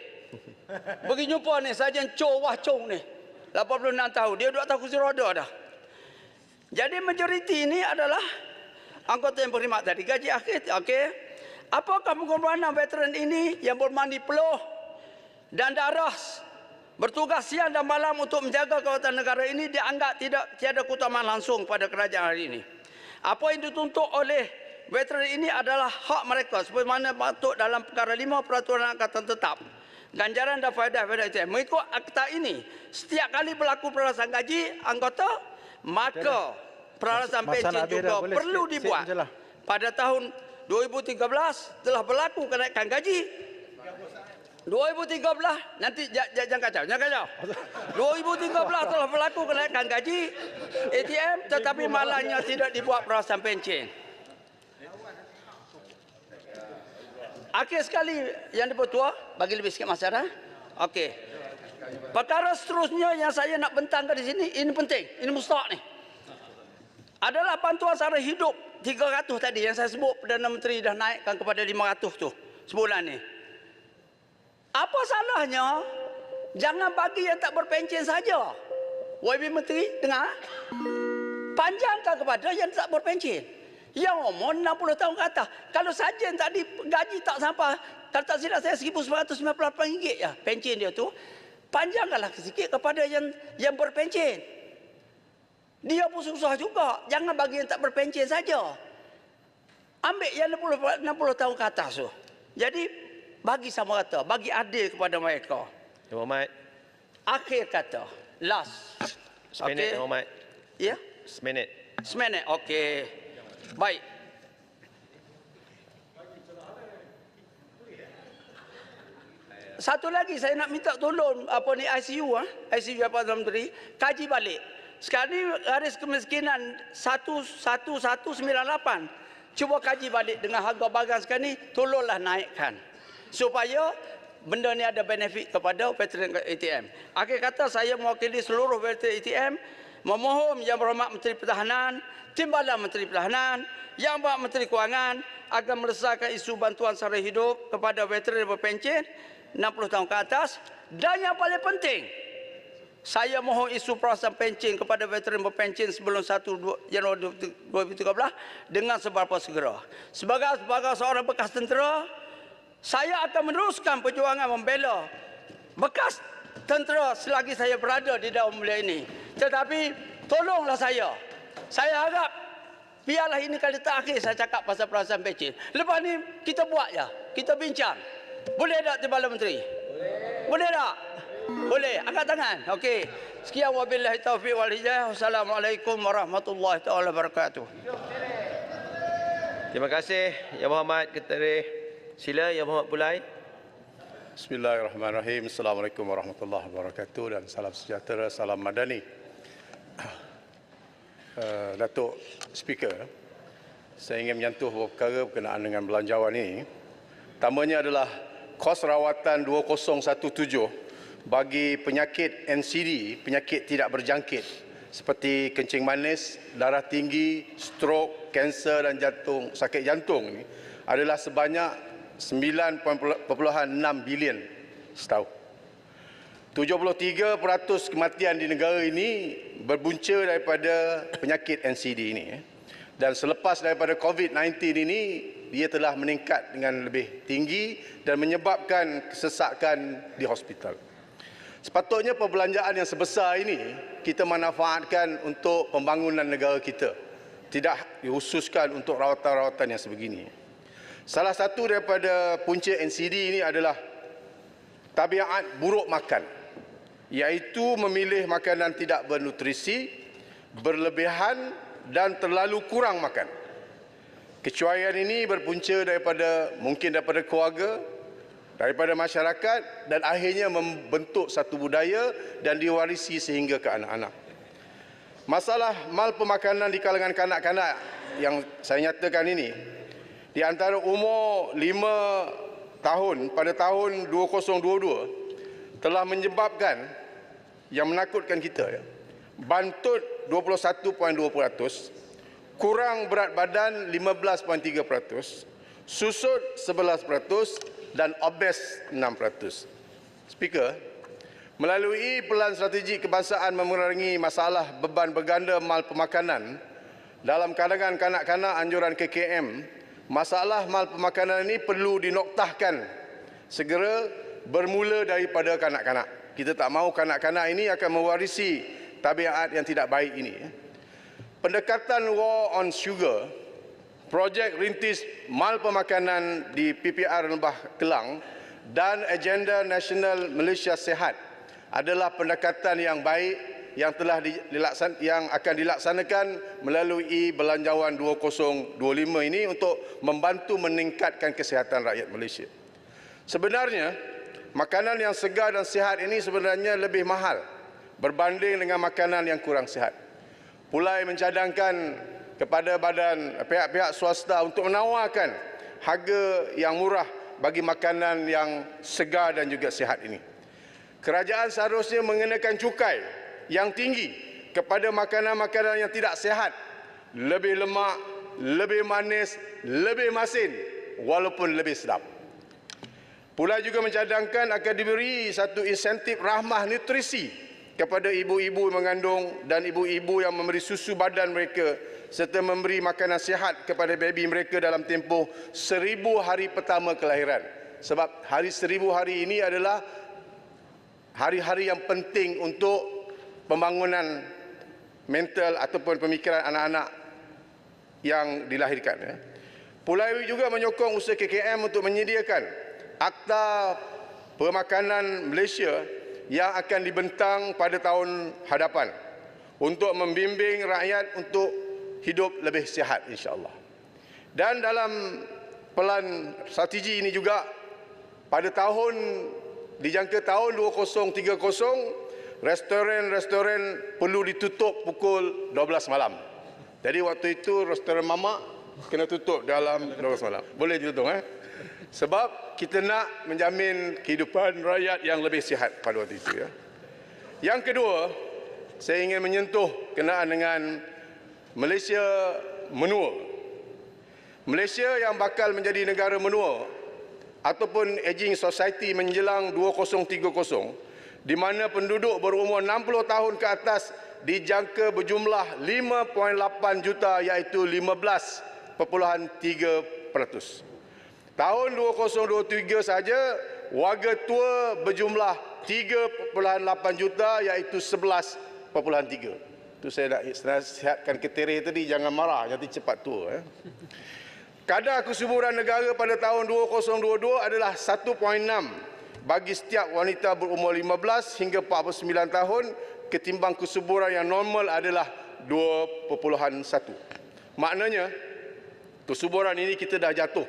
Pergi jumpa ni, Sarjan Cho Wah Chung ni. 86 tahun. Dia duduk atas kursi roda dah. Jadi majoriti ini adalah anggota yang berkhidmat tadi. Gaji akhir, okey. Apakah pengorbanan veteran ini yang bermandi peluh dan darah bertugas siang dan malam untuk menjaga kawasan negara ini dianggap tiada keutamaan langsung pada kerajaan hari ini. Apa yang dituntut oleh veteran ini adalah hak mereka sebagaimana patut dalam perkara 5 Peraturan Angkatan Tetap. Ganjaran dan faedah ITM. Mengikut akta ini, setiap kali berlaku peralasan gaji anggota, maka peralasan pencen juga perlu dibuat. Pada tahun 2013 telah berlaku kenaikan gaji. 2013 nanti jangan kacau. 2013 telah berlaku kenaikan gaji ATM, tetapi malangnya tidak dibuat peralasan pencen. Akhir sekali yang dipertua, bagi lebih sikit masa dah. Okey. Perkara seterusnya yang saya nak bentangkan di sini, ini penting, ini mustahak ni. Adalah bantuan sara hidup 300 tadi yang saya sebut Perdana Menteri dah naikkan kepada 500 tu sebulan ni. Apa salahnya? Jangan bagi yang tak berpencen saja. YB Menteri dengar? Panjangkan kepada yang tak berpencen. Yang umur 60 tahun ke atas. Kalau sarjan tadi gaji tak sampai, kalau tak silap saya RM1,998 ya pencen dia tu. Panjangkanlah sikit kepada yang berpencen. Dia pun susah juga. Jangan bagi yang tak berpencen saja. Ambil yang 60 tahun ke atas tu. Jadi bagi sama rata, bagi adil kepada mereka. Yang Berhormat. Akhir kata, last. Seminit, Yang Berhormat. Ya? Seminit. Seminit, okey. Baik. Satu lagi saya nak minta tolong apa ni ICU ICU Perdana Menteri kaji balik. Sekarang ni garis kemiskinan 11198. Cuba kaji balik dengan harga barang sekarang ni, tolonglah naikkan supaya benda ni ada benefit kepada veteran ATM. Akhir kata saya mewakili seluruh veteran ATM memohon Yang Berhormat Menteri Pertahanan, Timbalan Menteri Pertahanan, Yang Berhormat Menteri Kewangan agar melesatkan isu bantuan sara hidup kepada veteran berpencen 60 tahun ke atas, dan yang paling penting saya mohon isu peralasan pencen kepada veteran berpencen sebelum 1 Januari 2013 dengan seberapa segera. Sebagai seorang bekas tentera, saya akan meneruskan perjuangan membela bekas tentera selagi saya berada di dalam mulia ini. Tetapi tolonglah saya. Saya harap biarlah ini kali terakhir saya cakap pasal peralasan pencen. Lepas ni kita buat je. Kita bincang. Boleh tak Timbalan Menteri? Boleh tak? Boleh. Angkat tangan. Okey. Sekian wabillahi taufiq wal hidayah. Wassalamualaikum warahmatullahi taala wabarakatuh. Terima kasih Yang Berhormat Ketua. Sila Yang Berhormat Pulai. Bismillahirrahmanirrahim. Assalamualaikum warahmatullahi wabarakatuh dan salam sejahtera, salam madani. Datuk Speaker, saya ingin menyentuh beberapa perkara berkenaan dengan belanjawan ini. Pertamanya adalah kos rawatan 2017 bagi penyakit NCD, penyakit tidak berjangkit seperti kencing manis, darah tinggi, strok, kanser dan jantung, sakit jantung ini adalah sebanyak 9.6 bilion setahun. 73% kematian di negara ini berbunca daripada penyakit NCD ini. Dan selepas daripada COVID-19 ini, dia telah meningkat dengan lebih tinggi dan menyebabkan kesesakan di hospital. Sepatutnya perbelanjaan yang sebesar ini kita manfaatkan untuk pembangunan negara kita. Tidak dikhususkan untuk rawatan-rawatan yang sebegini. Salah satu daripada punca NCD ini adalah tabiat buruk makan, iaitu memilih makanan tidak bernutrisi, berlebihan dan terlalu kurang makan. Kecuaian ini berpunca mungkin daripada keluarga, daripada masyarakat dan akhirnya membentuk satu budaya dan diwarisi sehingga ke anak-anak. Masalah mal pemakanan di kalangan kanak-kanak yang saya nyatakan ini, di antara umur 5 tahun pada tahun 2022 telah menyebabkan yang menakutkan kita, bantut 21.2%, kurang berat badan 15.3%, susut 11% dan obes 6%. Speaker, melalui pelan strategi kebangsaan memerangi masalah beban berganda mal pemakanan dalam kalangan kanak-kanak anjuran KKM, masalah mal pemakanan ini perlu dinoktahkan segera bermula daripada kanak-kanak. Kita tak mahu kanak-kanak ini akan mewarisi tabiat yang tidak baik ini. Pendekatan war on sugar projek rintis mal pemakanan di PPR Lembah Kelang dan agenda nasional Malaysia Sihat adalah pendekatan yang baik yang akan dilaksanakan melalui Belanjawan 2025 ini untuk membantu meningkatkan kesihatan rakyat Malaysia. Sebenarnya, makanan yang segar dan sihat ini sebenarnya lebih mahal berbanding dengan makanan yang kurang sihat. Pulai mencadangkan kepada pihak-pihak swasta untuk menawarkan harga yang murah bagi makanan yang segar dan juga sihat ini. Kerajaan seharusnya mengenakan cukai yang tinggi kepada makanan-makanan yang tidak sihat, lebih lemak, lebih manis, lebih masin, walaupun lebih sedap. Pulai juga mencadangkan akan diberi satu insentif rahmah nutrisi kepada ibu-ibu mengandung dan ibu-ibu yang memberi susu badan mereka serta memberi makanan sihat kepada baby mereka dalam tempoh 1000 hari pertama kelahiran. Sebab hari 1000 hari ini adalah hari-hari yang penting untuk pembangunan mental ataupun pemikiran anak-anak yang dilahirkan. Pulai juga menyokong usaha KKM untuk menyediakan Akta Pemakanan Malaysia yang akan dibentang pada tahun hadapan untuk membimbing rakyat untuk hidup lebih sihat insya-Allah. Dan dalam pelan strategi ini juga pada dijangka tahun 2030 restoran-restoran perlu ditutup pukul 12 malam. Jadi waktu itu restoran mamak kena tutup dalam 12 malam. Boleh ditutup Sebab kita nak menjamin kehidupan rakyat yang lebih sihat pada waktu itu Yang kedua, saya ingin menyentuh kenaan dengan Malaysia menua. Malaysia yang bakal menjadi negara menua ataupun aging society menjelang 2030 di mana penduduk berumur 60 tahun ke atas dijangka berjumlah 5.8 juta iaitu 15.3%. Tahun 2023 saja warga tua berjumlah 3.8 juta iaitu 11.3. Itu saya nak nasihatkan ketere tadi jangan marah nanti cepat tua Kadar kesuburan negara pada tahun 2022 adalah 1.6 bagi setiap wanita berumur 15 hingga 49 tahun ketimbang kesuburan yang normal adalah 2.1. Maknanya kesuburan ini kita dah jatuh.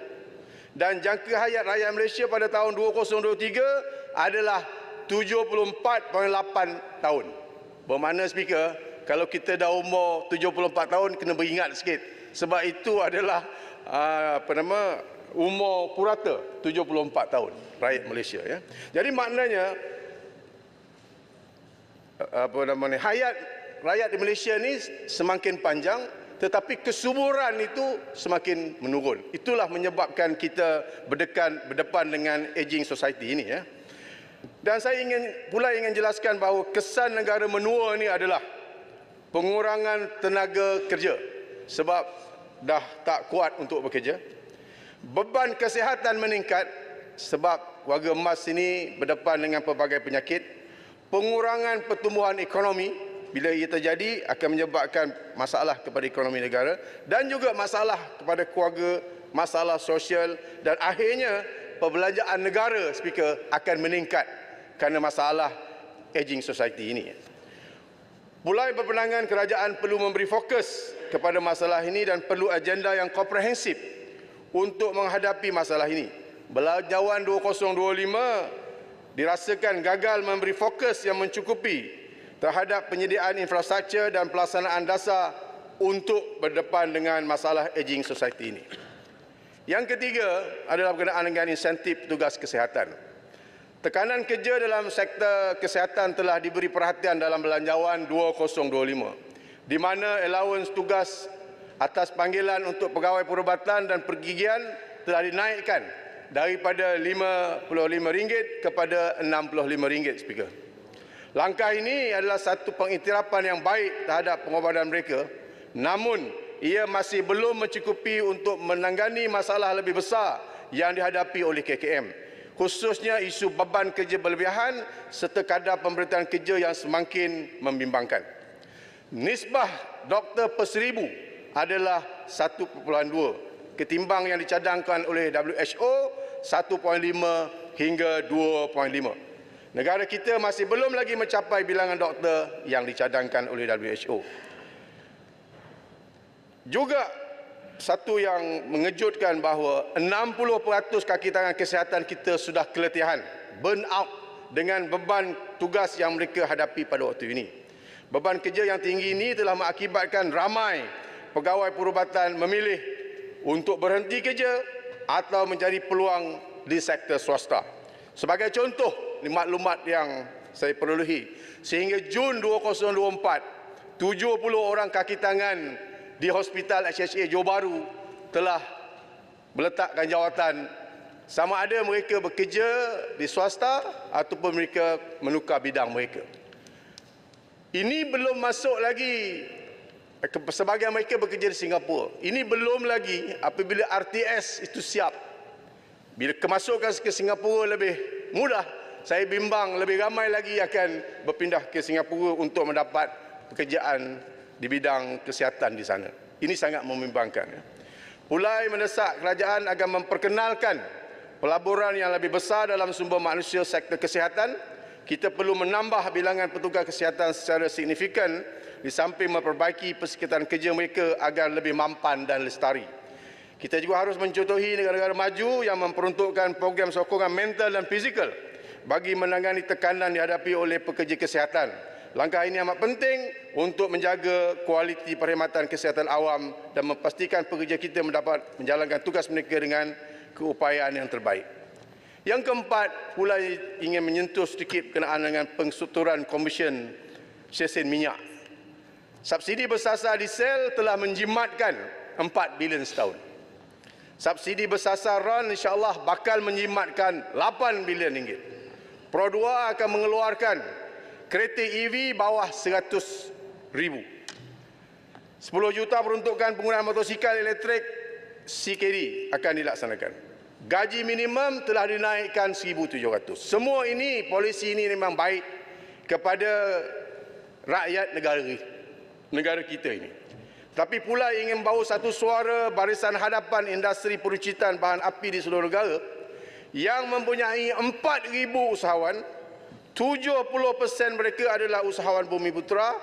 Dan jangka hayat rakyat Malaysia pada tahun 2023 adalah 74.8 tahun. Bermakna speaker, kalau kita dah umur 74 tahun kena beringat sikit. Sebab itu adalah umur purata 74 tahun rakyat Malaysia Jadi maknanya hayat rakyat di Malaysia ni semakin panjang tetapi kesuburan itu semakin menurun. Itulah menyebabkan kita berdepan dengan aging society ini Dan saya ingin jelaskan bahawa kesan negara menua ini adalah pengurangan tenaga kerja sebab dah tak kuat untuk bekerja. Beban kesihatan meningkat sebab warga emas ini berdepan dengan pelbagai penyakit. Pengurangan pertumbuhan ekonomi bila ia terjadi akan menyebabkan masalah kepada ekonomi negara dan juga masalah kepada keluarga, masalah sosial dan akhirnya perbelanjaan negara speaker akan meningkat kerana masalah aging society ini. Pulai berpandangan kerajaan perlu memberi fokus kepada masalah ini dan perlu agenda yang komprehensif untuk menghadapi masalah ini. Belanjawan 2025 dirasakan gagal memberi fokus yang mencukupi terhadap penyediaan infrastruktur dan pelaksanaan dasar untuk berdepan dengan masalah aging society ini. Yang ketiga adalah berkenaan dengan insentif petugas kesihatan. Tekanan kerja dalam sektor kesihatan telah diberi perhatian dalam Belanjawan 2025 di mana allowance tugas atas panggilan untuk pegawai perubatan dan pergigian telah dinaikkan daripada RM55 kepada RM65 speaker. Langkah ini adalah satu pengiktirafan yang baik terhadap pengorbanan mereka, namun ia masih belum mencukupi untuk menangani masalah lebih besar yang dihadapi oleh KKM, khususnya isu beban kerja berlebihan serta kadar pemberitaan kerja yang semakin membimbangkan. Nisbah doktor per 1000 adalah 1.2 ketimbang yang dicadangkan oleh WHO 1.5 hingga 2.5. Negara kita masih belum lagi mencapai bilangan doktor yang dicadangkan oleh WHO. Juga satu yang mengejutkan bahawa 60% kaki tangan kesihatan kita sudah keletihan, burn out dengan beban tugas yang mereka hadapi pada waktu ini. Beban kerja yang tinggi ini telah mengakibatkan ramai pegawai perubatan memilih untuk berhenti kerja atau mencari peluang di sektor swasta. Sebagai contoh, ini maklumat yang saya perolehi, sehingga Jun 2024, 70 orang kaki tangan di Hospital HHA Johor Bahru telah meletakkan jawatan, sama ada mereka bekerja di swasta ataupun mereka menukar bidang mereka. Ini belum masuk lagi sebagian mereka bekerja di Singapura. Ini belum lagi apabila RTS itu siap. Bila kemasukan ke Singapura lebih mudah, saya bimbang lebih ramai lagi akan berpindah ke Singapura untuk mendapat pekerjaan di bidang kesihatan di sana. Ini sangat membimbangkan. Pulai mendesak kerajaan agar memperkenalkan pelaburan yang lebih besar dalam sumber manusia sektor kesihatan. Kita perlu menambah bilangan petugas kesihatan secara signifikan di samping memperbaiki persekitaran kerja mereka agar lebih mampan dan lestari. Kita juga harus mencontohi negara-negara maju yang memperuntukkan program sokongan mental dan fizikal bagi menangani tekanan dihadapi oleh pekerja kesihatan. Langkah ini amat penting untuk menjaga kualiti perkhidmatan kesihatan awam dan memastikan pekerja kita mendapat menjalankan tugas mereka dengan keupayaan yang terbaik. Yang keempat, pula ingin menyentuh sedikit berkenaan dengan pengstrukturan Komisen Stesen Minyak. Subsidi bersasar diesel telah menjimatkan 4 bilion setahun. Subsidi bersasar RON insya-Allah bakal menjimatkan 8 bilion ringgit. Pro 2 akan mengeluarkan kereta EV bawah 100,000. 10 juta peruntukan penggunaan motosikal elektrik CKD akan dilaksanakan. Gaji minimum telah dinaikkan 1,700. Semua ini, polisi ini memang baik kepada rakyat negara kita ini. Tapi pula ingin bawa satu suara barisan hadapan industri peruncitan bahan api di seluruh negara yang mempunyai 4,000 usahawan, 70% mereka adalah usahawan bumi putera,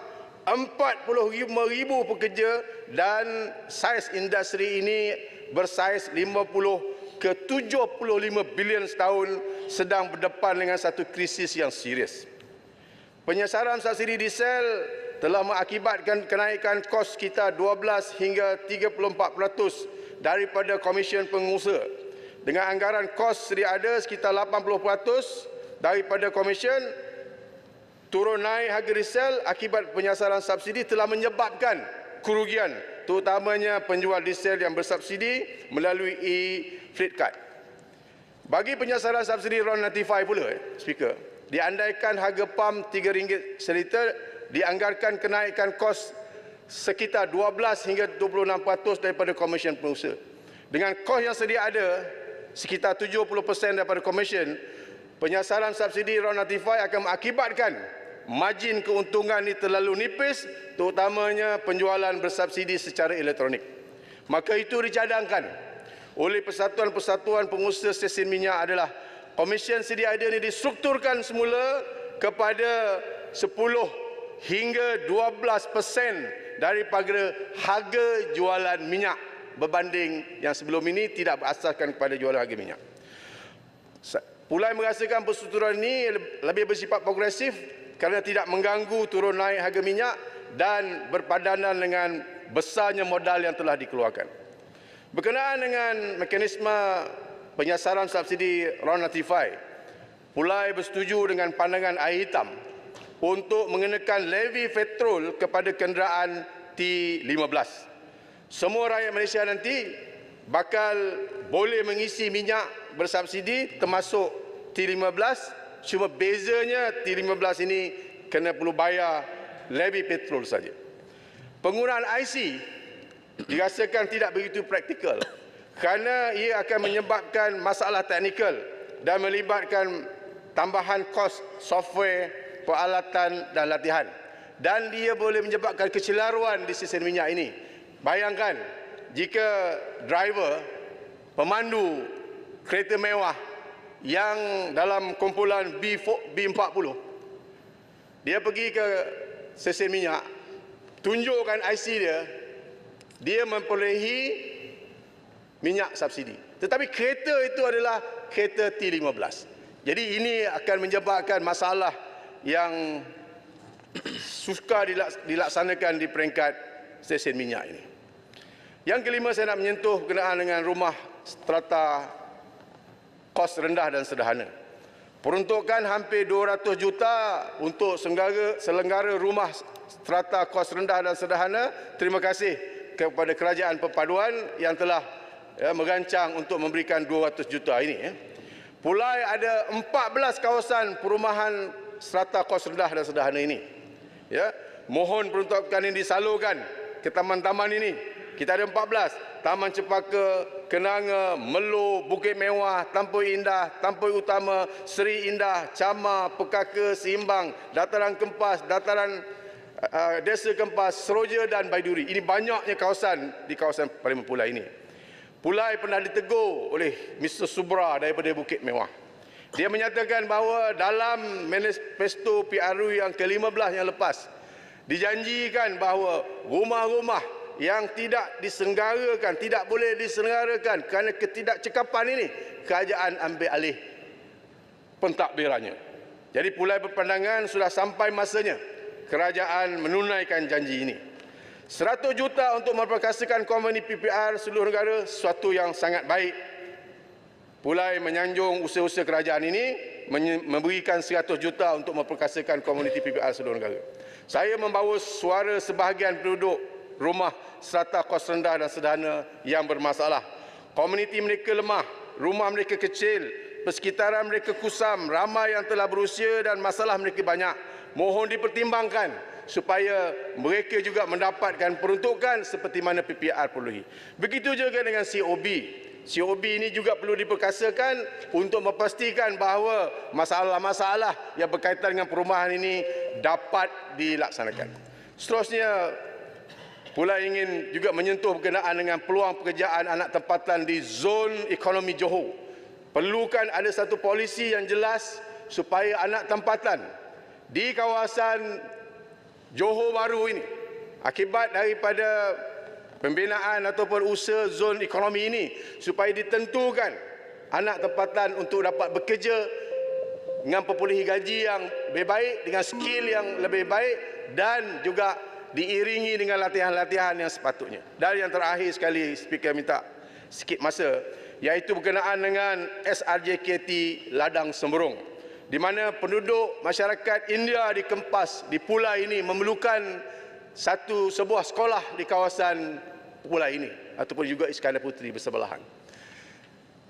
45,000 pekerja dan saiz industri ini bersaiz 50 ke 75 bilion setahun sedang berdepan dengan satu krisis yang serius. Penyesaran subsidi diesel telah mengakibatkan kenaikan kos kita 12 hingga 34% daripada Komisen Pengusaha. Dengan anggaran kos sedia ada sekitar 80% daripada Komisen, turun naik harga diesel akibat penyesaran subsidi telah menyebabkan kerugian, terutamanya penjual diesel yang bersubsidi melalui e-fleet card. Bagi penyesaran subsidi RON 95 pula, Speaker, diandaikan harga pam RM3 seliter, dianggarkan kenaikan kos sekitar 12 hingga 26% daripada Komisen Pengusaha. Dengan kos yang sedia ada, sekitar 70% daripada Komisen, penyesaran subsidi RON 95 akan mengakibatkan margin keuntungan ini terlalu nipis, terutamanya penjualan bersubsidi secara elektronik. Maka itu dicadangkan oleh persatuan-persatuan pengusaha stesen minyak adalah komisen sedia ada ini distrukturkan semula kepada 10 hingga 12% daripada harga jualan minyak berbanding yang sebelum ini tidak berasaskan kepada jualan harga minyak. Pulai merasakan perstrukturan ini lebih bersifat progresif kerana tidak mengganggu turun naik harga minyak dan berpadanan dengan besarnya modal yang telah dikeluarkan. Berkenaan dengan mekanisme penyesaran subsidi RON 95, Pulai bersetuju dengan pandangan air hitam untuk mengenakan levy petrol kepada kenderaan T15. Semua rakyat Malaysia nanti bakal boleh mengisi minyak bersubsidi termasuk T15, cuma bezanya T15 ini kena perlu bayar levy petrol saja. Penggunaan IC dirasakan tidak begitu praktikal kerana ia akan menyebabkan masalah teknikal dan melibatkan tambahan kos software, peralatan dan latihan. Dan dia boleh menyebabkan kecelaruan di stesen minyak ini. Bayangkan, jika driver, pemandu kereta mewah yang dalam kumpulan B40, dia pergi ke stesen minyak, tunjukkan IC dia memperolehi minyak subsidi. Tetapi kereta itu adalah kereta T15. Jadi ini akan menyebabkan masalah yang sukar dilaksanakan di peringkat stesen minyak ini. Yang kelima, saya nak menyentuh berkenaan dengan rumah strata kos rendah dan sederhana. Peruntukan hampir 200 juta untuk selenggara rumah strata kos rendah dan sederhana. Terima kasih kepada Kerajaan Perpaduan yang telah merancang untuk memberikan 200 juta ini. Pulai ada 14 kawasan perumahan strata kos rendah dan sederhana ini. Mohon peruntukan ini disalurkan ke taman-taman ini. Kita ada 14. Taman Cepaka, Kenanga, Melo, Bukit Mewah, Tampoi Indah, Tampoi Utama, Seri Indah, Camar, Pekaka, Seimbang, Dataran Kempas, Dataran Desa Kempas, Seroja dan Baiduri. Ini banyaknya kawasan di kawasan Parlimen Pulai ini. Pulai pernah ditegur oleh Mr. Subra daripada Bukit Mewah. Dia menyatakan bahawa dalam manifesto PRU yang ke-15 yang lepas, dijanjikan bahawa rumah-rumah yang tidak diselenggarakan, tidak boleh diselenggarakan kerana ketidakcekapan ini, kerajaan ambil alih pentadbirannya. Jadi Pulai berpandangan sudah sampai masanya kerajaan menunaikan janji ini. 100 juta untuk memperkasakan komuniti PPR seluruh negara, sesuatu yang sangat baik. Pulai menyanjung usaha-usaha kerajaan ini memberikan 100 juta untuk memperkasakan komuniti PPR seluruh negara. Saya membawa suara sebahagian penduduk rumah strata kos rendah dan sederhana yang bermasalah. Komuniti mereka lemah, rumah mereka kecil, persekitaran mereka kusam, ramai yang telah berusia dan masalah mereka banyak. Mohon dipertimbangkan supaya mereka juga mendapatkan peruntukan seperti mana PPR perluhi. Begitu juga dengan COB. COB ini juga perlu diperkasakan untuk memastikan bahawa masalah-masalah yang berkaitan dengan perumahan ini dapat dilaksanakan. Seterusnya, Pulai ingin juga menyentuh berkenaan dengan peluang pekerjaan anak tempatan di zon ekonomi Johor. Perlukan ada satu polisi yang jelas supaya anak tempatan di kawasan Johor Baru ini, akibat daripada pembinaan ataupun usaha zon ekonomi ini, supaya ditentukan anak tempatan untuk dapat bekerja dengan perolehi gaji yang lebih baik, dengan skill yang lebih baik dan juga diiringi dengan latihan-latihan yang sepatutnya. Dan yang terakhir sekali, Speaker minta sikit masa, iaitu berkenaan dengan SRJKT Ladang Semberong, di mana penduduk masyarakat India di Kempas, di Pulai ini memerlukan sebuah sekolah di kawasan Pulai ini ataupun juga Iskandar Puteri bersebelahan.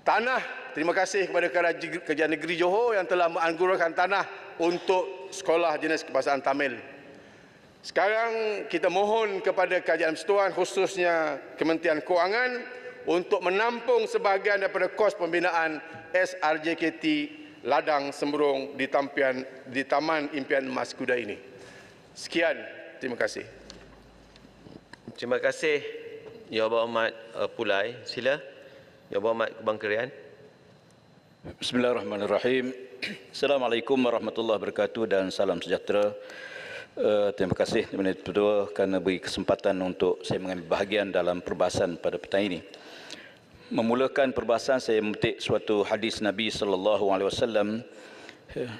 Tanah, terima kasih kepada Kerajaan Negeri Johor yang telah menganugerahkan tanah untuk sekolah jenis kebahasaan Tamil. Sekarang kita mohon kepada Kerajaan Persekutuan, khususnya Kementerian Kewangan, untuk menampung sebahagian daripada kos pembinaan SRJKT Ladang Semberong di Taman Impian Emas Kuda ini. Sekian, terima kasih. Terima kasih Yang Berhormat Pulai. Sila Yang Berhormat Kebangkerian. Bismillahirrahmanirrahim. Assalamualaikum warahmatullahi wabarakatuh dan salam sejahtera. Terima kasih Kementerian Pertua kerana beri kesempatan untuk saya mengambil bahagian dalam perbahasan pada petang ini. Memulakan perbahasan, saya memetik suatu hadis Nabi SAW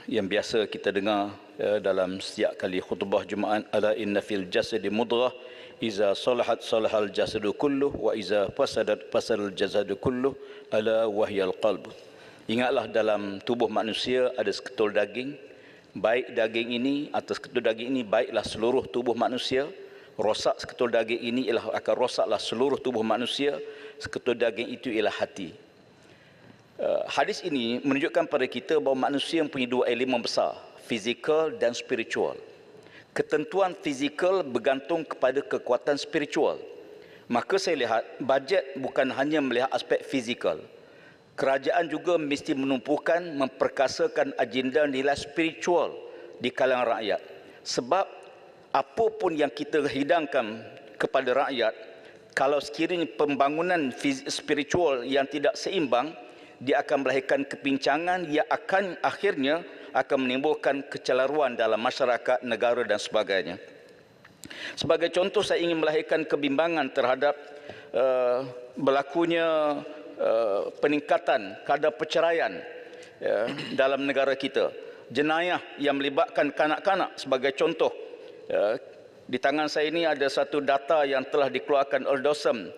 yang biasa kita dengar dalam setiap kali khutbah Jumaat. Ala inna fil jasadi mudrah, iza salahat salahal jasadu kulluh, wa iza fasadat fasadal jasadu kulluh, ala wahyal qalb. Ingatlah, dalam tubuh manusia ada seketul daging. Baik daging ini, atas seketul daging ini, baiklah seluruh tubuh manusia. Rosak seketul daging ini akan rosaklah seluruh tubuh manusia. Seketul daging itu ialah hati. Hadis ini menunjukkan pada kita bahawa manusia mempunyai dua elemen besar, fizikal dan spiritual. Ketentuan fizikal bergantung kepada kekuatan spiritual. Maka saya lihat bajet bukan hanya melihat aspek fizikal. Kerajaan juga mesti menumpukan, memperkasakan agenda nilai spiritual di kalangan rakyat. Sebab apa pun yang kita hidangkan kepada rakyat Kalau sekiranya pembangunan spiritual yang tidak seimbang, dia akan melahirkan kepincangan yang akan akhirnya akan menimbulkan kecelaruan dalam masyarakat, negara dan sebagainya. Sebagai contoh, saya ingin melahirkan kebimbangan terhadap berlakunya peningkatan kadar perceraian dalam negara kita. Jenayah yang melibatkan kanak-kanak sebagai contoh. Di tangan saya ini ada satu data yang telah dikeluarkan oleh DOSM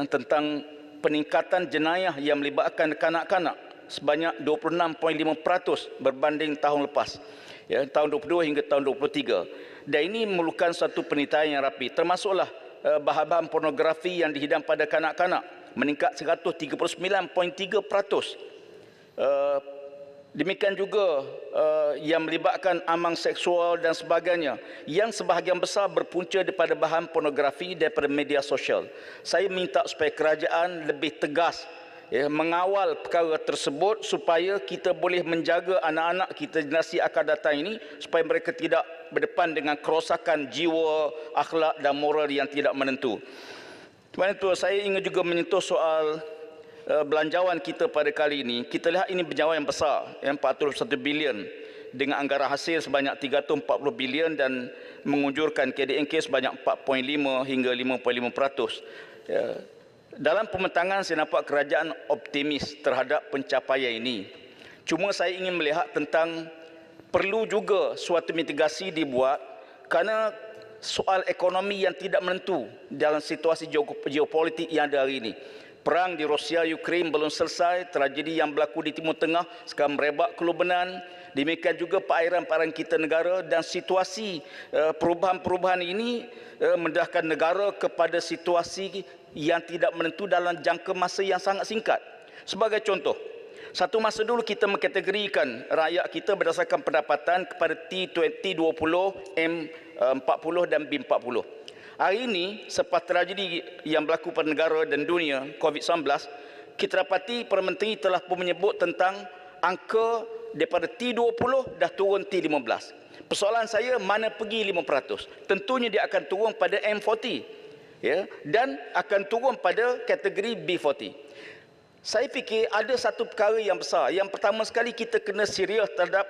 tentang peningkatan jenayah yang melibatkan kanak-kanak sebanyak 26.5% berbanding tahun lepas. Tahun 22 hingga tahun 23. Dan ini memerlukan satu penelitian yang rapi. Termasuklah bahan-bahan pornografi yang dihidang pada kanak-kanak meningkat 139.3%. Demikian juga yang melibatkan amang seksual dan sebagainya, yang sebahagian besar berpunca daripada bahan pornografi daripada media sosial. Saya minta supaya kerajaan lebih tegas mengawal perkara tersebut supaya kita boleh menjaga anak-anak kita generasi akan datang ini supaya mereka tidak berdepan dengan kerosakan jiwa, akhlak dan moral yang tidak menentu. Kemudian itu saya ingin juga menyentuh soal belanjawan kita pada kali ini. Kita lihat ini belanjawan yang besar, yang 41 bilion dengan anggaran hasil sebanyak 340 bilion dan mengunjurkan KDNK sebanyak 4.5 hingga 5.5%. Dalam pembentangan saya nampak kerajaan optimis terhadap pencapaian ini. Cuma saya ingin melihat tentang perlu juga suatu mitigasi dibuat kerana soal ekonomi yang tidak menentu dalam situasi geopolitik yang ada hari ini. Perang di Rusia, Ukraine belum selesai, tragedi yang berlaku di Timur Tengah sekarang merebak ke Lebanon. Demikian juga perairan-perairan kita negara dan situasi perubahan-perubahan ini mendedahkan negara kepada situasi yang tidak menentu dalam jangka masa yang sangat singkat. Sebagai contoh, satu masa dulu kita mengkategorikan rakyat kita berdasarkan pendapatan kepada T20, T20, M40 dan B40. Hari ini, selepas tragedi yang berlaku pada negara dan dunia COVID-19, kita dapati Perdana Menteri telah pun menyebut tentang angka daripada T20 dah turun T15. Persoalan saya, mana pergi 5%? Tentunya dia akan turun pada M40 dan akan turun pada kategori B40. Saya fikir ada satu perkara yang besar. Yang pertama sekali kita kena serius terhadap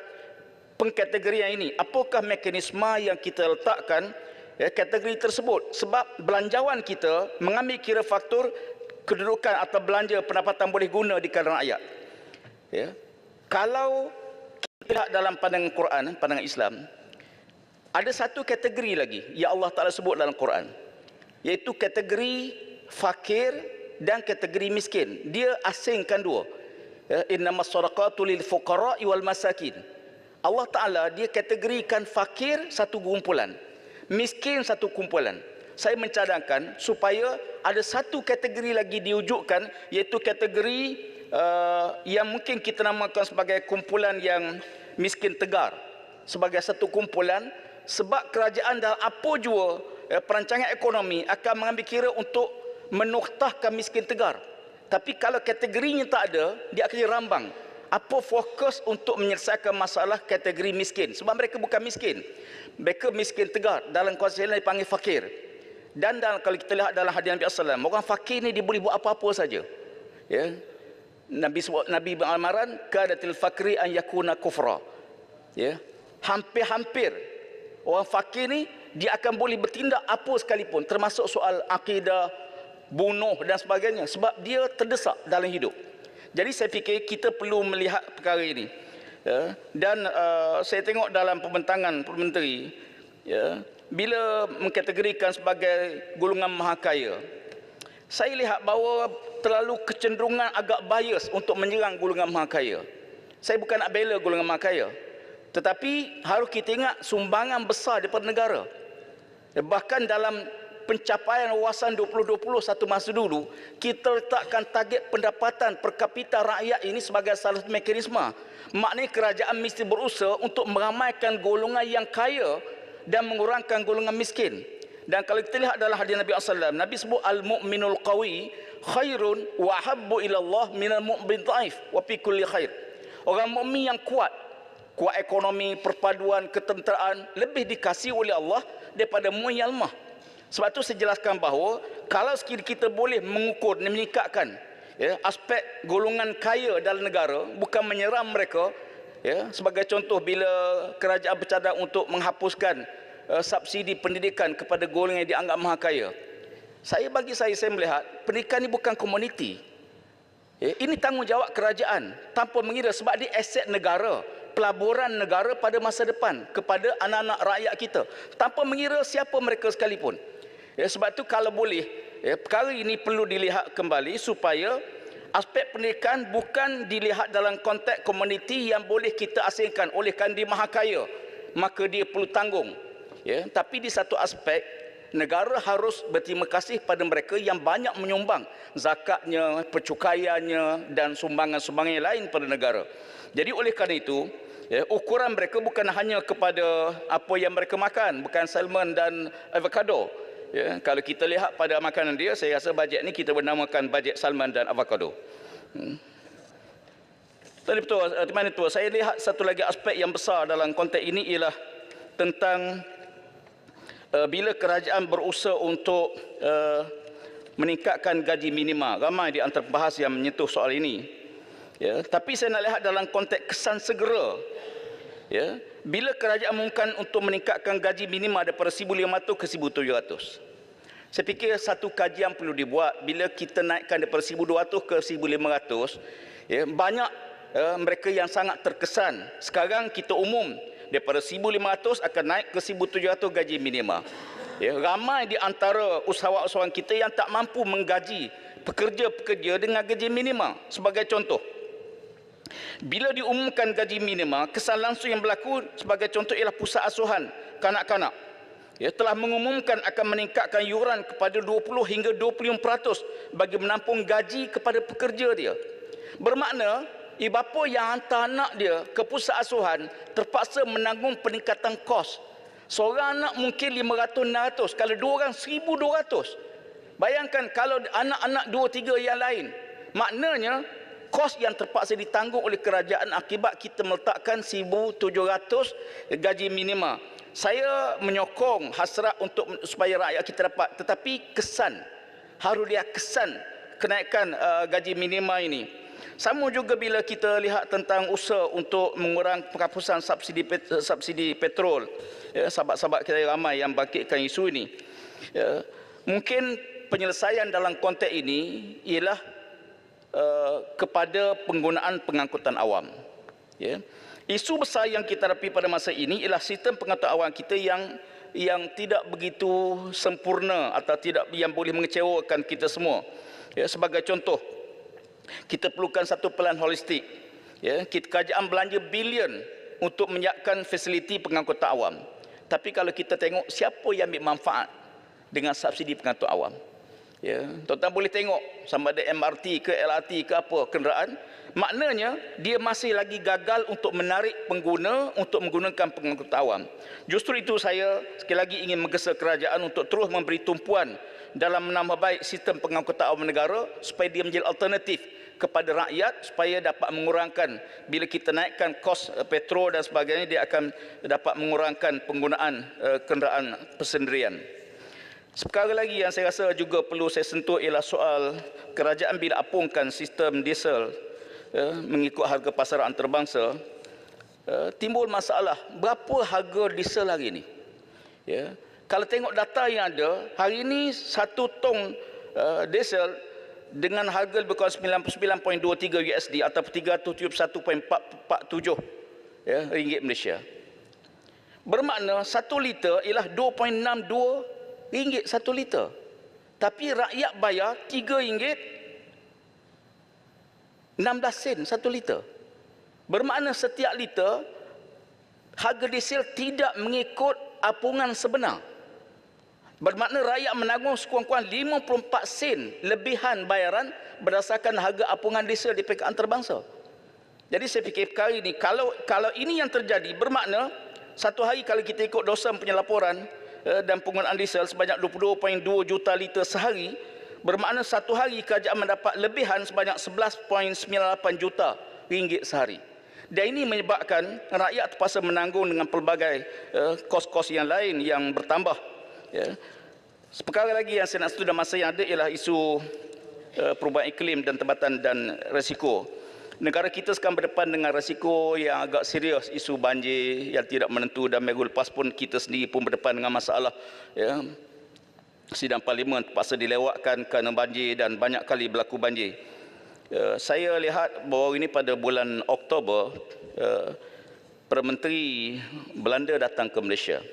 pengkategorian ini. Apakah mekanisme yang kita letakkan kategori tersebut? Sebab belanjawan kita mengambil kira faktor kedudukan atau belanja pendapatan boleh guna di kalangan rakyat. Kalau kita lihat dalam pandangan Quran, pandangan Islam, ada satu kategori lagi yang Allah Ta'ala sebut dalam Quran, iaitu kategori fakir dan kategori miskin. Dia asingkan dua. Innamas sadaqatu lil fuqara'i wal masakin. Allah Ta'ala dia kategorikan fakir satu kumpulan, miskin satu kumpulan. Saya mencadangkan supaya ada satu kategori lagi diwujudkan, iaitu kategori yang mungkin kita namakan sebagai kumpulan yang miskin tegar, sebagai satu kumpulan. Sebab kerajaan dalam apa jua perancangan ekonomi akan mengambil kira untuk menuktahkan miskin tegar. Tapi kalau kategorinya tak ada, dia akan rambang. Apa fokus untuk menyelesaikan masalah kategori miskin? Sebab mereka bukan miskin, mereka miskin tegar. Dalam konsep lain dipanggil fakir. Dan kalau kita lihat dalam hadis Nabi SAW, orang fakir ni dia boleh buat apa-apa saja. Nabi beramaran kadatil fakri an yakuna kufra. Hampir-hampir orang fakir ni dia akan boleh bertindak apa sekalipun, termasuk soal akidah, bunuh dan sebagainya, sebab dia terdesak dalam hidup. Jadi saya fikir kita perlu melihat perkara ini. Dan saya tengok dalam pembentangan Perdana Menteri, bila mengkategorikan sebagai golongan mahakaya, saya lihat bahawa terlalu kecenderungan agak bias untuk menyerang golongan mahakaya. Saya bukan nak bela golongan mahakaya, tetapi harus kita ingat sumbangan besar daripada negara. Bahkan dalam pencapaian wawasan 2020 satu masa dulu, kita letakkan target pendapatan per kapita rakyat ini sebagai salah satu mekanisme. Maknanya kerajaan mesti berusaha untuk meramaikan golongan yang kaya dan mengurangkan golongan miskin. Dan kalau kita lihat dalam hadis Nabi SAW, Nabi sebut al-mu'minul qawi khairun wa habbu ila Allah minal mu'min dhaif wa fi kulli khair. Orang mukmin yang kuat ekonomi, perpaduan, ketenteraan lebih dikasihi oleh Allah daripada mukmin yang lemah. Sebab tu saya jelaskan bahawa kalau sekiranya kita boleh mengukur dan meningkatkan aspek golongan kaya dalam negara, bukan menyeram mereka, sebagai contoh bila kerajaan bercadang untuk menghapuskan subsidi pendidikan kepada golongan yang dianggap maha kaya. Bagi saya melihat pendidikan ini bukan komuniti. Ini tanggungjawab kerajaan tanpa mengira, sebab dia aset negara, pelaburan negara pada masa depan kepada anak-anak rakyat kita, tanpa mengira siapa mereka sekalipun. Sebab tu kalau boleh, perkara ini perlu dilihat kembali supaya aspek pendidikan bukan dilihat dalam konteks komuniti yang boleh kita asingkan. Oleh kerana dia maha kaya, maka dia perlu tanggung. Tapi di satu aspek, negara harus berterima kasih pada mereka yang banyak menyumbang zakatnya, percukaiannya dan sumbangan-sumbangan yang lain pada negara. Jadi oleh kerana itu, ukuran mereka bukan hanya kepada apa yang mereka makan, bukan salmon dan avocado. Kalau kita lihat pada makanan dia, saya rasa bajet ni kita bernamakan bajet salmon dan avocado. Tadi betul, Teman Ketua, saya lihat satu lagi aspek yang besar dalam konteks ini ialah tentang bila kerajaan berusaha untuk meningkatkan gaji minima. Ramai di antara pembahas yang menyentuh soal ini. Tapi saya nak lihat dalam konteks kesan segera. Bila kerajaan mengumumkan untuk meningkatkan gaji minima daripada 1,500 ke 1,700. Saya fikir satu kajian perlu dibuat. Bila kita naikkan daripada 1,200 ke 1,500, banyak mereka yang sangat terkesan. Sekarang kita umum daripada 1,500 akan naik ke 1,700 gaji minima. Ramai di antara usahawan-usahawan kita yang tak mampu menggaji pekerja-pekerja dengan gaji minima. Sebagai contoh, bila diumumkan gaji minima, kesan langsung yang berlaku sebagai contoh ialah pusat asuhan kanak-kanak telah mengumumkan akan meningkatkan yuran kepada 20 hingga 25% bagi menampung gaji kepada pekerja dia. Bermakna ibu bapa yang hantar anak dia ke pusat asuhan terpaksa menanggung peningkatan kos. Seorang anak mungkin 500-600, kalau dua orang 1,200. Bayangkan kalau anak-anak 2-3 yang lain. Maknanya kos yang terpaksa ditanggung oleh kerajaan akibat kita meletakkan 1,700 gaji minima. Saya menyokong hasrat supaya rakyat kita dapat, tetapi kesan, harus lihat kesan kenaikan gaji minima ini. Sama juga bila kita lihat tentang usaha untuk mengurangkan penghapusan subsidi petrol. Sahabat-sahabat kita ramai yang bangkitkan isu ini. Mungkin penyelesaian dalam konteks ini ialah kepada penggunaan pengangkutan awam. Isu besar yang kita hadapi pada masa ini ialah sistem pengangkutan awam kita yang tidak begitu sempurna atau tidak yang boleh mengecewakan kita semua. Sebagai contoh, kita perlukan satu pelan holistik. Kerajaan belanja bilion untuk menyiapkan fasiliti pengangkutan awam. Tapi kalau kita tengok siapa yang ambil manfaat dengan subsidi pengangkutan awam. Tuan-tuan boleh tengok sama ada MRT ke LRT ke apa kenderaan, maknanya dia masih lagi gagal untuk menarik pengguna untuk menggunakan pengangkutan awam. Justru itu saya sekali lagi ingin menggesa kerajaan untuk terus memberi tumpuan dalam menambah baik sistem pengangkutan awam negara supaya dia menjadi alternatif kepada rakyat, supaya dapat mengurangkan bila kita naikkan kos petrol dan sebagainya, dia akan dapat mengurangkan penggunaan kenderaan persendirian. Perkara lagi yang saya rasa juga perlu saya sentuh ialah soal kerajaan bila apungkan sistem diesel mengikut harga pasaran antarabangsa, timbul masalah berapa harga diesel hari ini. Kalau tengok data yang ada, hari ini satu tong diesel dengan harga lebih kurang 99.23 USD atau 371.47 ringgit Malaysia. Bermakna 1 liter ialah 2.62 ringgit 1 liter. Tapi rakyat bayar 3 ringgit 16 sen 1 liter. Bermakna setiap liter harga diesel tidak mengikut apungan sebenar. Bermakna rakyat menanggung sekurang-kurang 54 sen lebihan bayaran berdasarkan harga apungan diesel di peringkat antarabangsa. Jadi saya fikir perkara ini, kalau ini yang terjadi, bermakna satu hari kalau kita ikut dosen punya laporan dan penggunaan diesel sebanyak 22.2 juta liter sehari, bermakna satu hari kerajaan mendapat lebihan sebanyak 11.98 juta ringgit sehari. Dan ini menyebabkan rakyat terpaksa menanggung dengan pelbagai kos-kos yang lain yang bertambah. Perkara lagi yang saya nak sentuh dalam masa yang ada ialah isu perubahan iklim dan tempatan dan risiko. Negara kita sekarang berdepan dengan risiko yang agak serius, isu banjir yang tidak menentu, dan minggu lepas pun kita sendiri pun berdepan dengan masalah sidang parlimen terpaksa dilewatkan kerana banjir dan banyak kali berlaku banjir. Saya lihat bahawa ini pada bulan Oktober Perdana Menteri Belanda datang ke Malaysia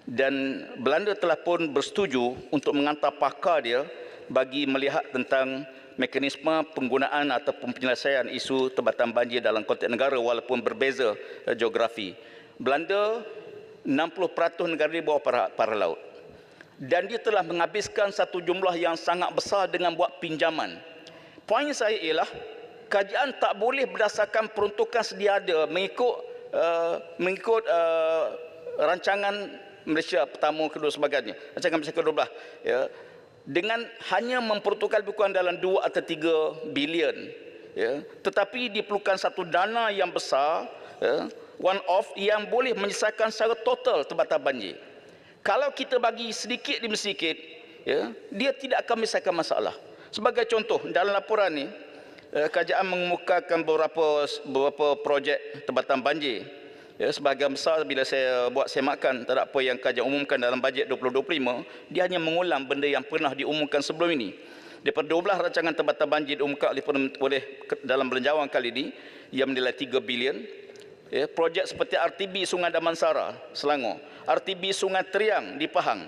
dan Belanda telah pun bersetuju untuk menghantar pakar dia bagi melihat tentang mekanisme penggunaan ataupun penyelesaian isu tempatan banjir dalam konteks negara walaupun berbeza geografi. Belanda 60% negara di bawah para laut. Dan dia telah menghabiskan satu jumlah yang sangat besar dengan buat pinjaman. Poin saya ialah kajian tak boleh berdasarkan peruntukan sedia ada mengikut rancangan Malaysia pertama, kedua sebagainya. Rancangan Malaysia ke-12 ya. Dengan hanya memperuntukkan lebih kurang dalam 2 atau 3 bilion ya. Tetapi diperlukan satu dana yang besar ya, one off yang boleh menyelesaikan secara total tempatan banjir. Kalau kita bagi sedikit demi sedikit ya, dia tidak akan menyelesaikan masalah. Sebagai contoh, dalam laporan ni kerajaan mengemukakan beberapa projek tempatan banjir. Ya, sebahagian besar bila saya buat semakan terhadap apa yang kerajaan umumkan dalam bajet 2025, dia hanya mengulang benda yang pernah diumumkan sebelum ini. Daripada 12 rancangan tempatan banjir diumumkan oleh dalam belanjawan kali ini, yang menilai 3 bilion. Ya, projek seperti RTB Sungai Damansara, Selangor, RTB Sungai Teriang di Pahang,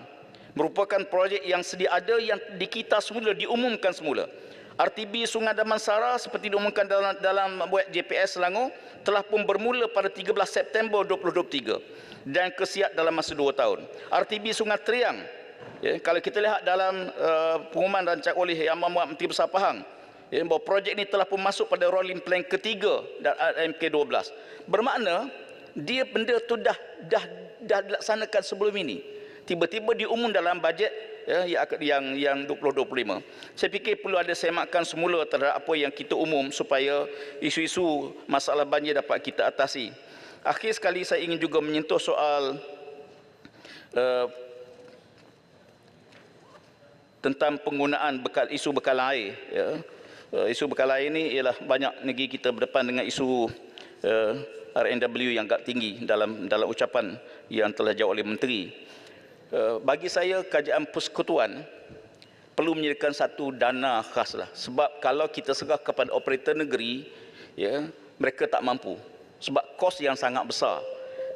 merupakan projek yang sedia ada yang dikita semula, diumumkan semula. RTB Sungai Damansara seperti diumumkan dalam web JPS Selangor telah pun bermula pada 13 September 2023 dan kesiap dalam masa 2 tahun. RTB Sungai Teriang, ya, kalau kita lihat dalam pengumuman rancang oleh Yang Amat Menteri Besar Pahang, ya, bahawa projek ini telah pun masuk pada rolling plan ketiga dan MK12. Bermakna dia benda tu dah dilaksanakan sebelum ini. Tiba-tiba diumum dalam bajet ya, yang 2025. Saya fikir perlu ada semakan semula terhadap apa yang kita umum supaya isu-isu masalah banjir dapat kita atasi. Akhir sekali saya ingin juga menyentuh soal tentang penggunaan isu bekalan air. Ya. Isu bekalan air ini ialah banyak negeri kita berdepan dengan isu RNW yang agak tinggi dalam ucapan yang telah dijawab oleh Menteri. Bagi saya kerajaan persekutuan perlu menyediakan satu dana khas lah. Sebab kalau kita serah kepada operator negeri, ya, mereka tak mampu. Sebab kos yang sangat besar.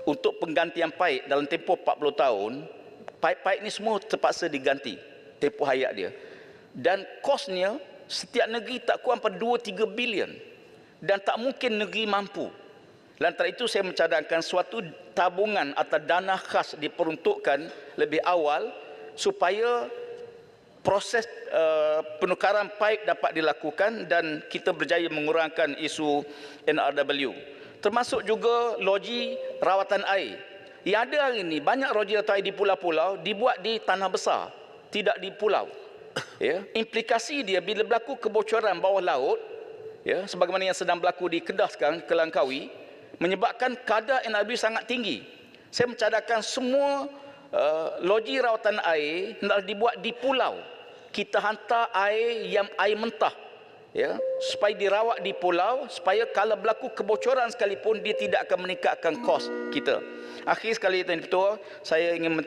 Untuk penggantian paip dalam tempoh 40 tahun, paip-paip ni semua terpaksa diganti tempoh hayat dia. Dan kosnya setiap negeri tak kurang pada 2-3 bilion. Dan tak mungkin negeri mampu. Lantaran itu saya mencadangkan suatu tabungan atau dana khas diperuntukkan lebih awal supaya proses penukaran paip dapat dilakukan dan kita berjaya mengurangkan isu NRW. Termasuk juga loji rawatan air. Yang ada hari ini banyak loji rawatan air di pulau-pulau dibuat di tanah besar, tidak di pulau. Ya, implikasi dia bila berlaku kebocoran bawah laut, ya, sebagaimana yang sedang berlaku di Kedah sekarang, ke Langkawi, menyebabkan kadar NRW sangat tinggi. Saya mencadangkan semua loji rawatan air hendak dibuat di pulau. Kita hantar air mentah, ya, supaya dirawat di pulau, supaya kalau berlaku kebocoran sekalipun dia tidak akan meningkatkan kos kita. Akhir sekali, Tuan Ketua, saya ingin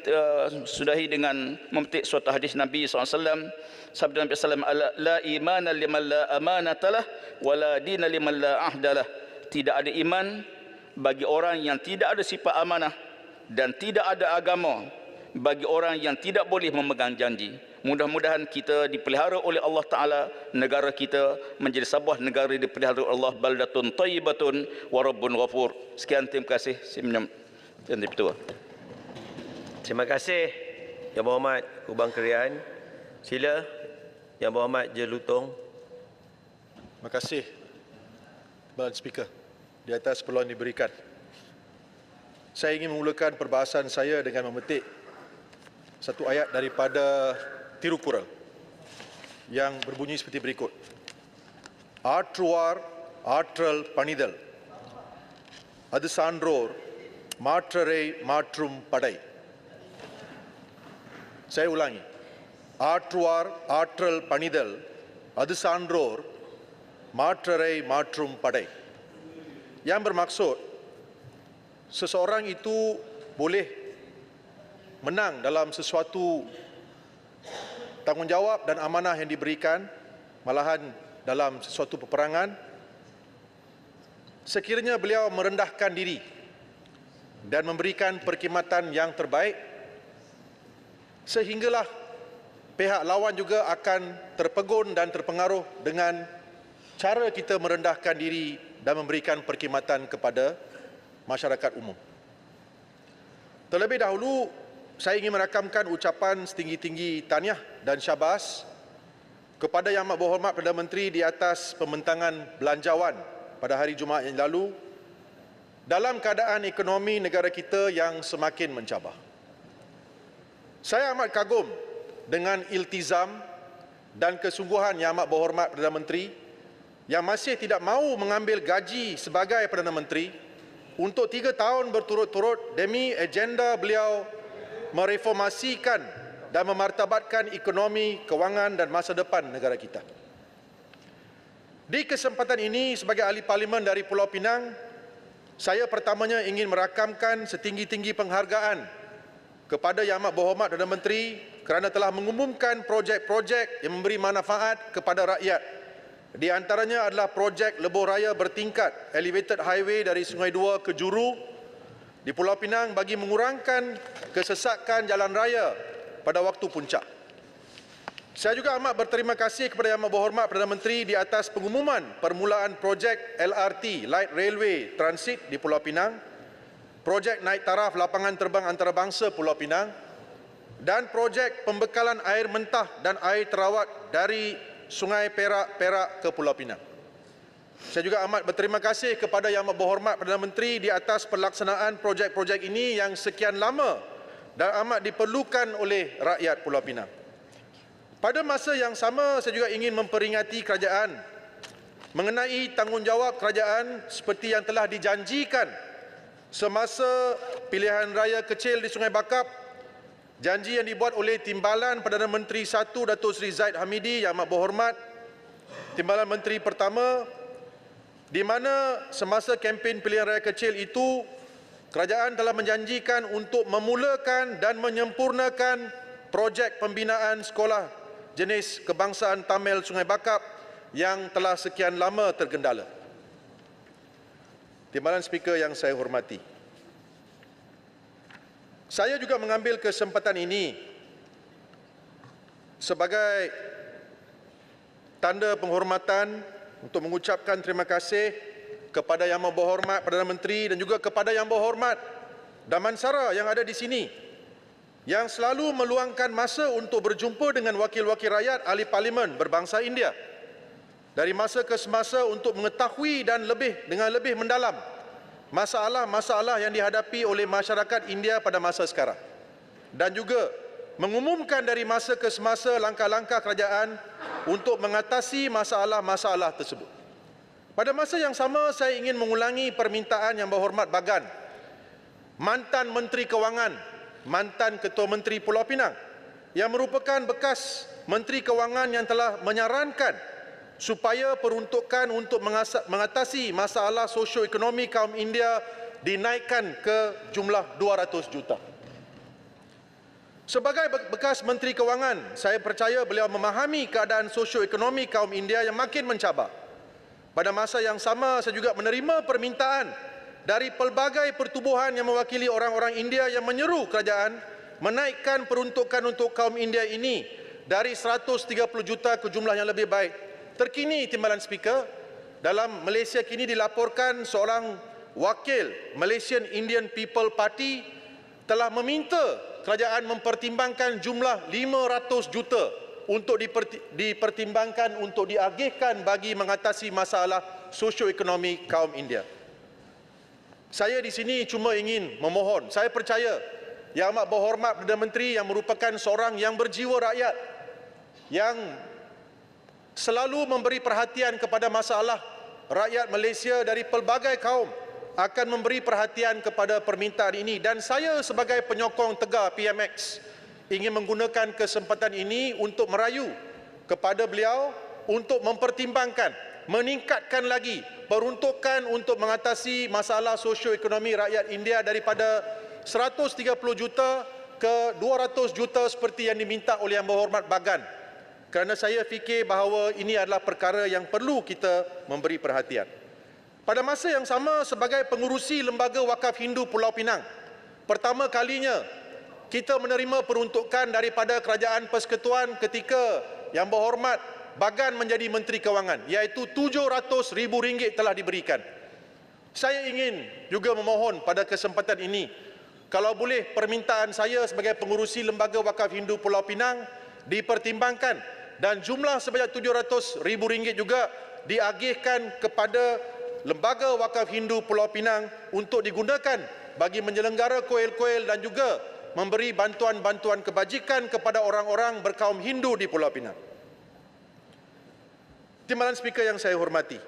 sudahi dengan memetik suatu hadis Nabi SAW. Sabda Nabi SAW, la imana liman la amanatalah, wala dina liman la ahdalah. Tidak ada iman bagi orang yang tidak ada sifat amanah dan tidak ada agama bagi orang yang tidak boleh memegang janji. Mudah-mudahan kita dipelihara oleh Allah Ta'ala, negara kita menjadi sebuah negara dipelihara oleh Allah, baldatun tayyibatun wa rabbun ghafur. Sekian, terima kasih. Terima kasih Yang Berhormat Kubang Krian. Sila Yang Berhormat Jelutong. Terima kasih Badan Speaker di atas peluang diberikan. Saya ingin memulakan perbahasan saya dengan memetik satu ayat daripada Tirukural yang berbunyi seperti berikut. Aatruvar Aatral Panidal அது சான்றோர் மாற்றரை மாற்றும் படை. Saya ulangi. Aatruar Aatral Panidal Adu Sandror Matrai Matrum Padai. Yang bermaksud seseorang itu boleh menang dalam sesuatu tanggungjawab dan amanah yang diberikan, malahan dalam sesuatu peperangan, sekiranya beliau merendahkan diri dan memberikan perkhidmatan yang terbaik, sehinggalah pihak lawan juga akan terpegun dan terpengaruh dengan cara kita merendahkan diri dan memberikan perkhidmatan kepada masyarakat umum. Terlebih dahulu, saya ingin merakamkan ucapan setinggi-tinggi tahniah dan syabas kepada Yang Amat Berhormat Perdana Menteri di atas pembentangan belanjawan pada hari Jumaat yang lalu dalam keadaan ekonomi negara kita yang semakin mencabar. Saya amat kagum dengan iltizam dan kesungguhan Yang Amat Berhormat Perdana Menteri yang masih tidak mahu mengambil gaji sebagai Perdana Menteri untuk 3 tahun berturut-turut demi agenda beliau mereformasikan dan memartabatkan ekonomi, kewangan dan masa depan negara kita. Di kesempatan ini, sebagai ahli parlimen dari Pulau Pinang, saya pertamanya ingin merakamkan setinggi-tinggi penghargaan kepada Yang Amat Berhormat Perdana Menteri kerana telah mengumumkan projek-projek yang memberi manfaat kepada rakyat. Di antaranya adalah projek lebuh raya bertingkat elevated highway dari Sungai Dua ke Juru di Pulau Pinang bagi mengurangkan kesesakan jalan raya pada waktu puncak. Saya juga amat berterima kasih kepada Yang Amat Berhormat Perdana Menteri di atas pengumuman permulaan projek LRT Light Railway Transit di Pulau Pinang, projek naik taraf lapangan terbang antarabangsa Pulau Pinang dan projek pembekalan air mentah dan air terawat dari Sungai Perak ke Pulau Pinang. Saya juga amat berterima kasih kepada Yang Amat Berhormat Perdana Menteri di atas pelaksanaan projek-projek ini yang sekian lama dan amat diperlukan oleh rakyat Pulau Pinang. Pada masa yang sama, saya juga ingin memperingati kerajaan mengenai tanggungjawab kerajaan seperti yang telah dijanjikan semasa pilihan raya kecil di Sungai Bakap, janji yang dibuat oleh Timbalan Perdana Menteri 1 Datuk Seri Zaid Hamidi Yang Amat Berhormat, Timbalan Menteri pertama, di mana semasa kempen pilihan raya kecil itu kerajaan telah menjanjikan untuk memulakan dan menyempurnakan projek pembinaan sekolah jenis kebangsaan Tamil Sungai Bakap yang telah sekian lama tergendala. Timbalan Speaker yang saya hormati, saya juga mengambil kesempatan ini sebagai tanda penghormatan untuk mengucapkan terima kasih kepada Yang Amat Berhormat Perdana Menteri dan juga kepada Yang Berhormat Damansara yang ada di sini, yang selalu meluangkan masa untuk berjumpa dengan wakil-wakil rakyat ahli parlimen berbangsa India dari masa ke semasa untuk mengetahui dan dengan lebih mendalam masalah-masalah yang dihadapi oleh masyarakat India pada masa sekarang, dan juga mengumumkan dari masa ke semasa langkah-langkah kerajaan untuk mengatasi masalah-masalah tersebut. Pada masa yang sama, saya ingin mengulangi permintaan Yang Berhormat Bagan, mantan Menteri Kewangan, mantan Ketua Menteri Pulau Pinang, yang merupakan bekas Menteri Kewangan yang telah menyarankan supaya peruntukan untuk mengatasi masalah sosioekonomi kaum India dinaikkan ke jumlah 200 juta. Sebagai bekas Menteri Kewangan, saya percaya beliau memahami keadaan sosioekonomi kaum India yang makin mencabar. Pada masa yang sama, saya juga menerima permintaan dari pelbagai pertubuhan yang mewakili orang-orang India yang menyeru kerajaan menaikkan peruntukan untuk kaum India ini dari 130 juta ke jumlah yang lebih baik. Terkini, Timbalan Speaker, dalam Malaysia kini dilaporkan seorang wakil Malaysian Indian People Party telah meminta kerajaan mempertimbangkan jumlah 500 juta untuk dipertimbangkan untuk diagihkan bagi mengatasi masalah sosioekonomi kaum India. Saya di sini cuma ingin memohon, saya percaya Yang Amat Berhormat Perdana Menteri yang merupakan seorang yang berjiwa rakyat, yang selalu memberi perhatian kepada masalah rakyat Malaysia dari pelbagai kaum, akan memberi perhatian kepada permintaan ini, dan saya sebagai penyokong tegar PMX ingin menggunakan kesempatan ini untuk merayu kepada beliau untuk mempertimbangkan, meningkatkan lagi peruntukan untuk mengatasi masalah sosioekonomi rakyat India daripada 130 juta ke 200 juta seperti yang diminta oleh Yang Berhormat Bagan. Kerana saya fikir bahawa ini adalah perkara yang perlu kita memberi perhatian. Pada masa yang sama, sebagai pengurusi Lembaga Wakaf Hindu Pulau Pinang, pertama kalinya kita menerima peruntukan daripada Kerajaan Persekutuan ketika Yang Berhormat Bagan menjadi Menteri Kewangan, iaitu RM700,000 telah diberikan. Saya ingin juga memohon pada kesempatan ini, kalau boleh permintaan saya sebagai pengurusi Lembaga Wakaf Hindu Pulau Pinang dipertimbangkan dan jumlah sebanyak RM700,000 juga diagihkan kepada Lembaga Wakaf Hindu Pulau Pinang untuk digunakan bagi menyelenggara kuil-kuil dan juga memberi bantuan-bantuan kebajikan kepada orang-orang berkaum Hindu di Pulau Pinang. Timbalan Speaker yang saya hormati,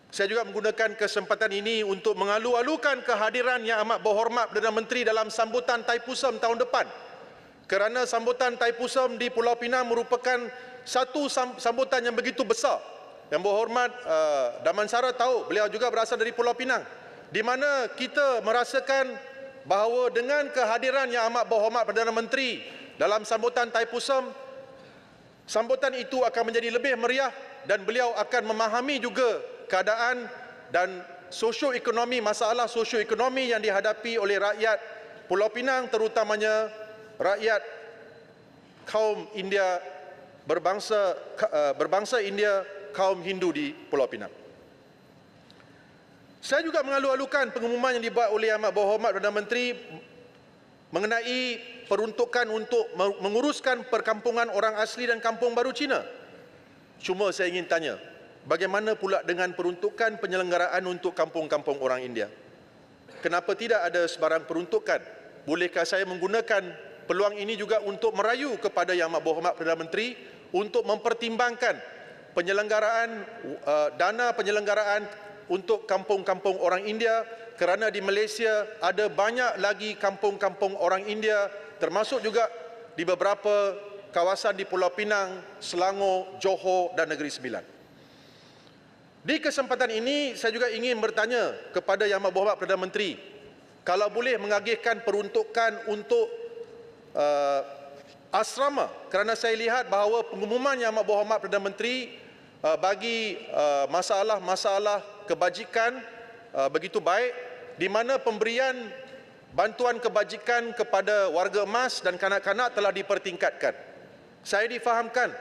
saya juga menggunakan kesempatan ini untuk mengalu-alukan kehadiran Yang Amat Berhormat Perdana Menteri dalam sambutan Thaipusam tahun depan. Kerana sambutan Thaipusam di Pulau Pinang merupakan satu sambutan yang begitu besar. Yang Berhormat Damansara tahu, beliau juga berasal dari Pulau Pinang, di mana kita merasakan bahawa dengan kehadiran Yang Amat Berhormat Perdana Menteri dalam sambutan Thaipusam, sambutan itu akan menjadi lebih meriah dan beliau akan memahami juga keadaan dan sosioekonomi, masalah sosioekonomi yang dihadapi oleh rakyat Pulau Pinang, terutamanya rakyat kaum India berbangsa India, kaum Hindu di Pulau Pinang. Saya juga mengalu-alukan pengumuman yang dibuat oleh Yang Amat Berhormat Perdana Menteri mengenai peruntukan untuk menguruskan perkampungan orang asli dan kampung baru Cina. Cuma saya ingin tanya, bagaimana pula dengan peruntukan penyelenggaraan untuk kampung-kampung orang India? Kenapa tidak ada sebarang peruntukan? Bolehkah saya menggunakan peluang ini juga untuk merayu kepada Yang Amat Berhormat Perdana Menteri untuk mempertimbangkan penyelenggaraan dana penyelenggaraan untuk kampung-kampung orang India, kerana di Malaysia ada banyak lagi kampung-kampung orang India, termasuk juga di beberapa kawasan di Pulau Pinang, Selangor, Johor dan Negeri Sembilan. Di kesempatan ini saya juga ingin bertanya kepada Yang Amat Berhormat Perdana Menteri, kalau boleh mengagihkan peruntukan untuk asrama, kerana saya lihat bahawa pengumuman Yang Amat Berhormat Perdana Menteri bagi masalah-masalah kebajikan begitu baik, di mana pemberian bantuan kebajikan kepada warga emas dan kanak-kanak telah dipertingkatkan. Saya difahamkan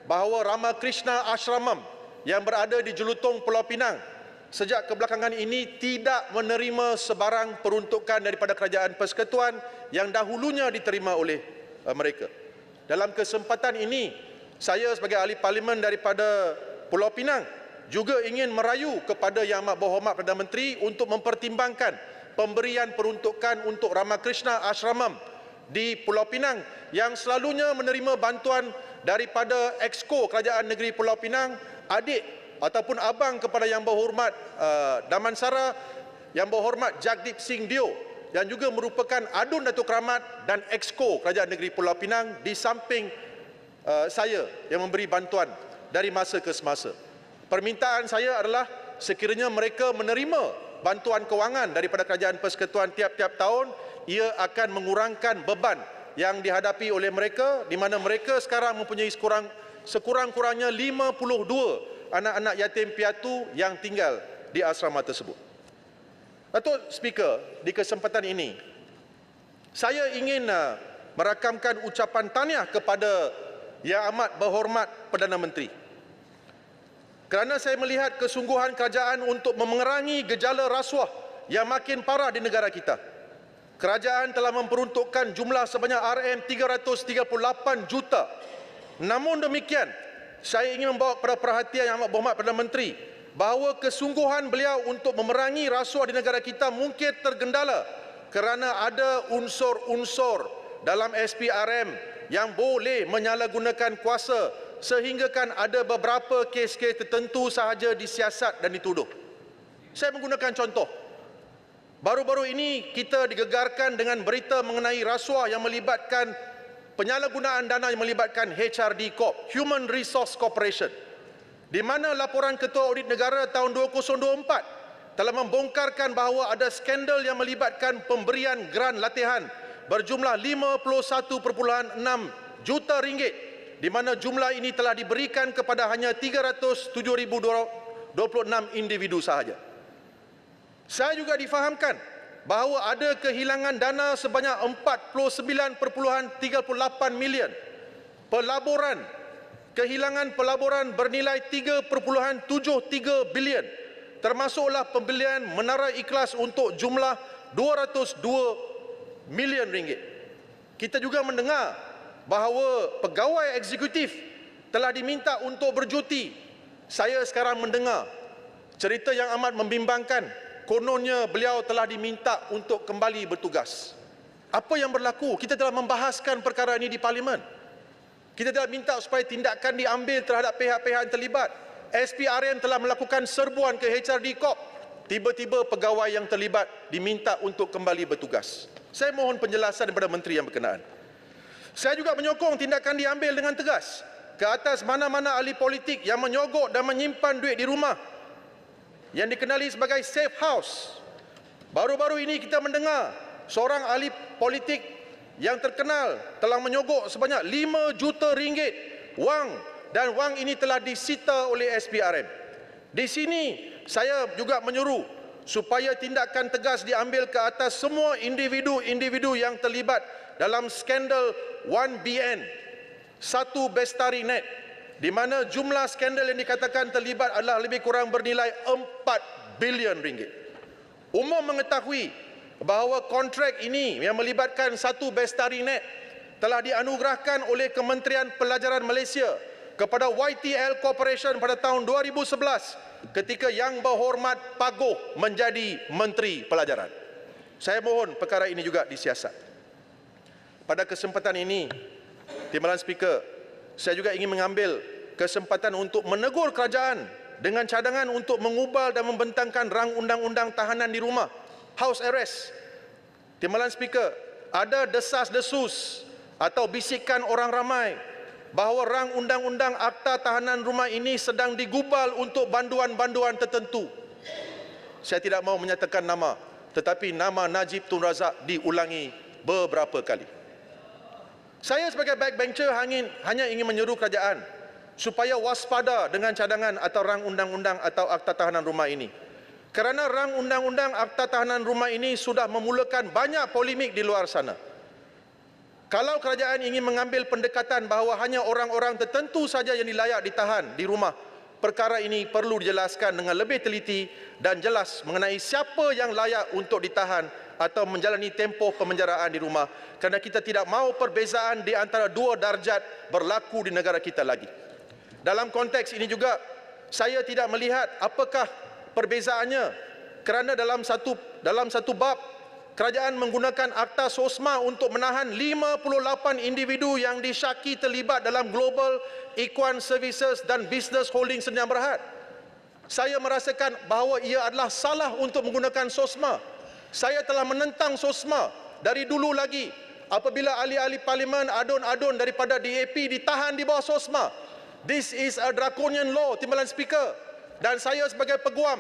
bahawa Ramakrishna Ashramam yang berada di Jelutong Pulau Pinang sejak kebelakangan ini tidak menerima sebarang peruntukan daripada Kerajaan Persekutuan yang dahulunya diterima oleh mereka. Dalam kesempatan ini, saya sebagai ahli parlimen daripada Pulau Pinang juga ingin merayu kepada Yang Amat Berhormat Perdana Menteri untuk mempertimbangkan pemberian peruntukan untuk Ramakrishna Ashramam di Pulau Pinang yang selalunya menerima bantuan daripada Exco Kerajaan Negeri Pulau Pinang, adik ataupun abang kepada Yang Berhormat Damansara, Yang Berhormat Jagdeep Singh Dio, yang juga merupakan adun Datuk Keramat dan Exco Kerajaan Negeri Pulau Pinang, di samping saya yang memberi bantuan dari masa ke semasa. Permintaan saya adalah sekiranya mereka menerima bantuan kewangan daripada Kerajaan Persekutuan tiap-tiap tahun, ia akan mengurangkan beban yang dihadapi oleh mereka, di mana mereka sekarang mempunyai sekurang-kurangnya 52 anak-anak yatim piatu yang tinggal di asrama tersebut. Datuk Speaker, di kesempatan ini saya ingin merakamkan ucapan tahniah kepada Yang Amat Berhormat Perdana Menteri, kerana saya melihat kesungguhan kerajaan untuk memerangi gejala rasuah yang makin parah di negara kita. Kerajaan telah memperuntukkan jumlah sebanyak RM338 juta. Namun demikian, saya ingin membawa kepada perhatian Yang Amat Berhormat Perdana Menteri bahawa kesungguhan beliau untuk memerangi rasuah di negara kita mungkin tergendala kerana ada unsur-unsur dalam SPRM yang boleh menyalahgunakan kuasa, sehinggakan ada beberapa kes-kes tertentu sahaja disiasat dan dituduh. Saya menggunakan contoh. Baru-baru ini kita digegarkan dengan berita mengenai rasuah yang melibatkan penyalahgunaan dana yang melibatkan HRD Corp, Human Resource Corporation, di mana laporan Ketua Audit Negara tahun 2024 telah membongkarkan bahawa ada skandal yang melibatkan pemberian grant latihan berjumlah 51.6 juta ringgit, di mana jumlah ini telah diberikan kepada hanya 307,026 individu sahaja. Saya juga difahamkan bahawa ada kehilangan dana sebanyak 49.38 million. Kehilangan pelaburan bernilai 3.73 bilion, termasuklah pembelian menara ikhlas untuk jumlah 202 milion ringgit. Kita juga mendengar bahawa pegawai eksekutif telah diminta untuk bercuti. Saya sekarang mendengar cerita yang amat membimbangkan. Kononnya beliau telah diminta untuk kembali bertugas. Apa yang berlaku? Kita telah membahaskan perkara ini di Parlimen. Kita telah minta supaya tindakan diambil terhadap pihak-pihak yang terlibat. SPRM telah melakukan serbuan ke HRD Corp. Tiba-tiba pegawai yang terlibat diminta untuk kembali bertugas. Saya mohon penjelasan daripada menteri yang berkenaan. Saya juga menyokong tindakan diambil dengan tegas ke atas mana-mana ahli politik yang menyogok dan menyimpan duit di rumah yang dikenali sebagai safe house. Baru-baru ini kita mendengar seorang ahli politik yang terkenal telah menyogok sebanyak 5 juta ringgit wang, dan wang ini telah disita oleh SPRM. Di sini saya juga menyuruh supaya tindakan tegas diambil ke atas semua individu-individu yang terlibat dalam skandal 1BN, 1 Bestari Net, di mana jumlah skandal yang dikatakan terlibat adalah lebih kurang bernilai 4 bilion ringgit. Umum mengetahui bahawa kontrak ini yang melibatkan 1 Bestari Net telah dianugerahkan oleh Kementerian Pelajaran Malaysia kepada YTL Corporation pada tahun 2011 ketika Yang Berhormat Pagoh menjadi Menteri Pelajaran. Saya mohon perkara ini juga disiasat. Pada kesempatan ini, Timbalan Speaker, saya juga ingin mengambil kesempatan untuk menegur kerajaan dengan cadangan untuk mengubal dan membentangkan rang undang-undang tahanan di rumah, house arrest. Timbalan Speaker, ada desas-desus atau bisikan orang ramai bahawa rang undang-undang Akta Tahanan Rumah ini sedang digubal untuk banduan-banduan tertentu. Saya tidak mahu menyatakan nama, tetapi nama Najib Tun Razak diulangi beberapa kali. Saya sebagai backbencher hanya ingin menyuruh kerajaan supaya waspada dengan cadangan atau rang undang-undang atau Akta Tahanan Rumah ini. Kerana rang undang-undang Akta Tahanan Rumah ini sudah memulakan banyak polemik di luar sana. Kalau kerajaan ingin mengambil pendekatan bahawa hanya orang-orang tertentu saja yang dilayak ditahan di rumah, perkara ini perlu dijelaskan dengan lebih teliti dan jelas mengenai siapa yang layak untuk ditahan atau menjalani tempoh pemenjaraan di rumah, kerana kita tidak mahu perbezaan di antara dua darjat berlaku di negara kita lagi. Dalam konteks ini juga, saya tidak melihat apakah perbezaannya, kerana dalam satu bab kerajaan menggunakan Akta SOSMA untuk menahan 58 individu yang disyaki terlibat dalam Global Equine Services dan Business Holding Sdn Bhd. Saya merasakan bahawa ia adalah salah untuk menggunakan SOSMA. Saya telah menentang SOSMA dari dulu lagi apabila ahli-ahli parlimen adun-adun daripada DAP ditahan di bawah SOSMA. This is a draconian law, Timbalan Speaker. Dan saya sebagai peguam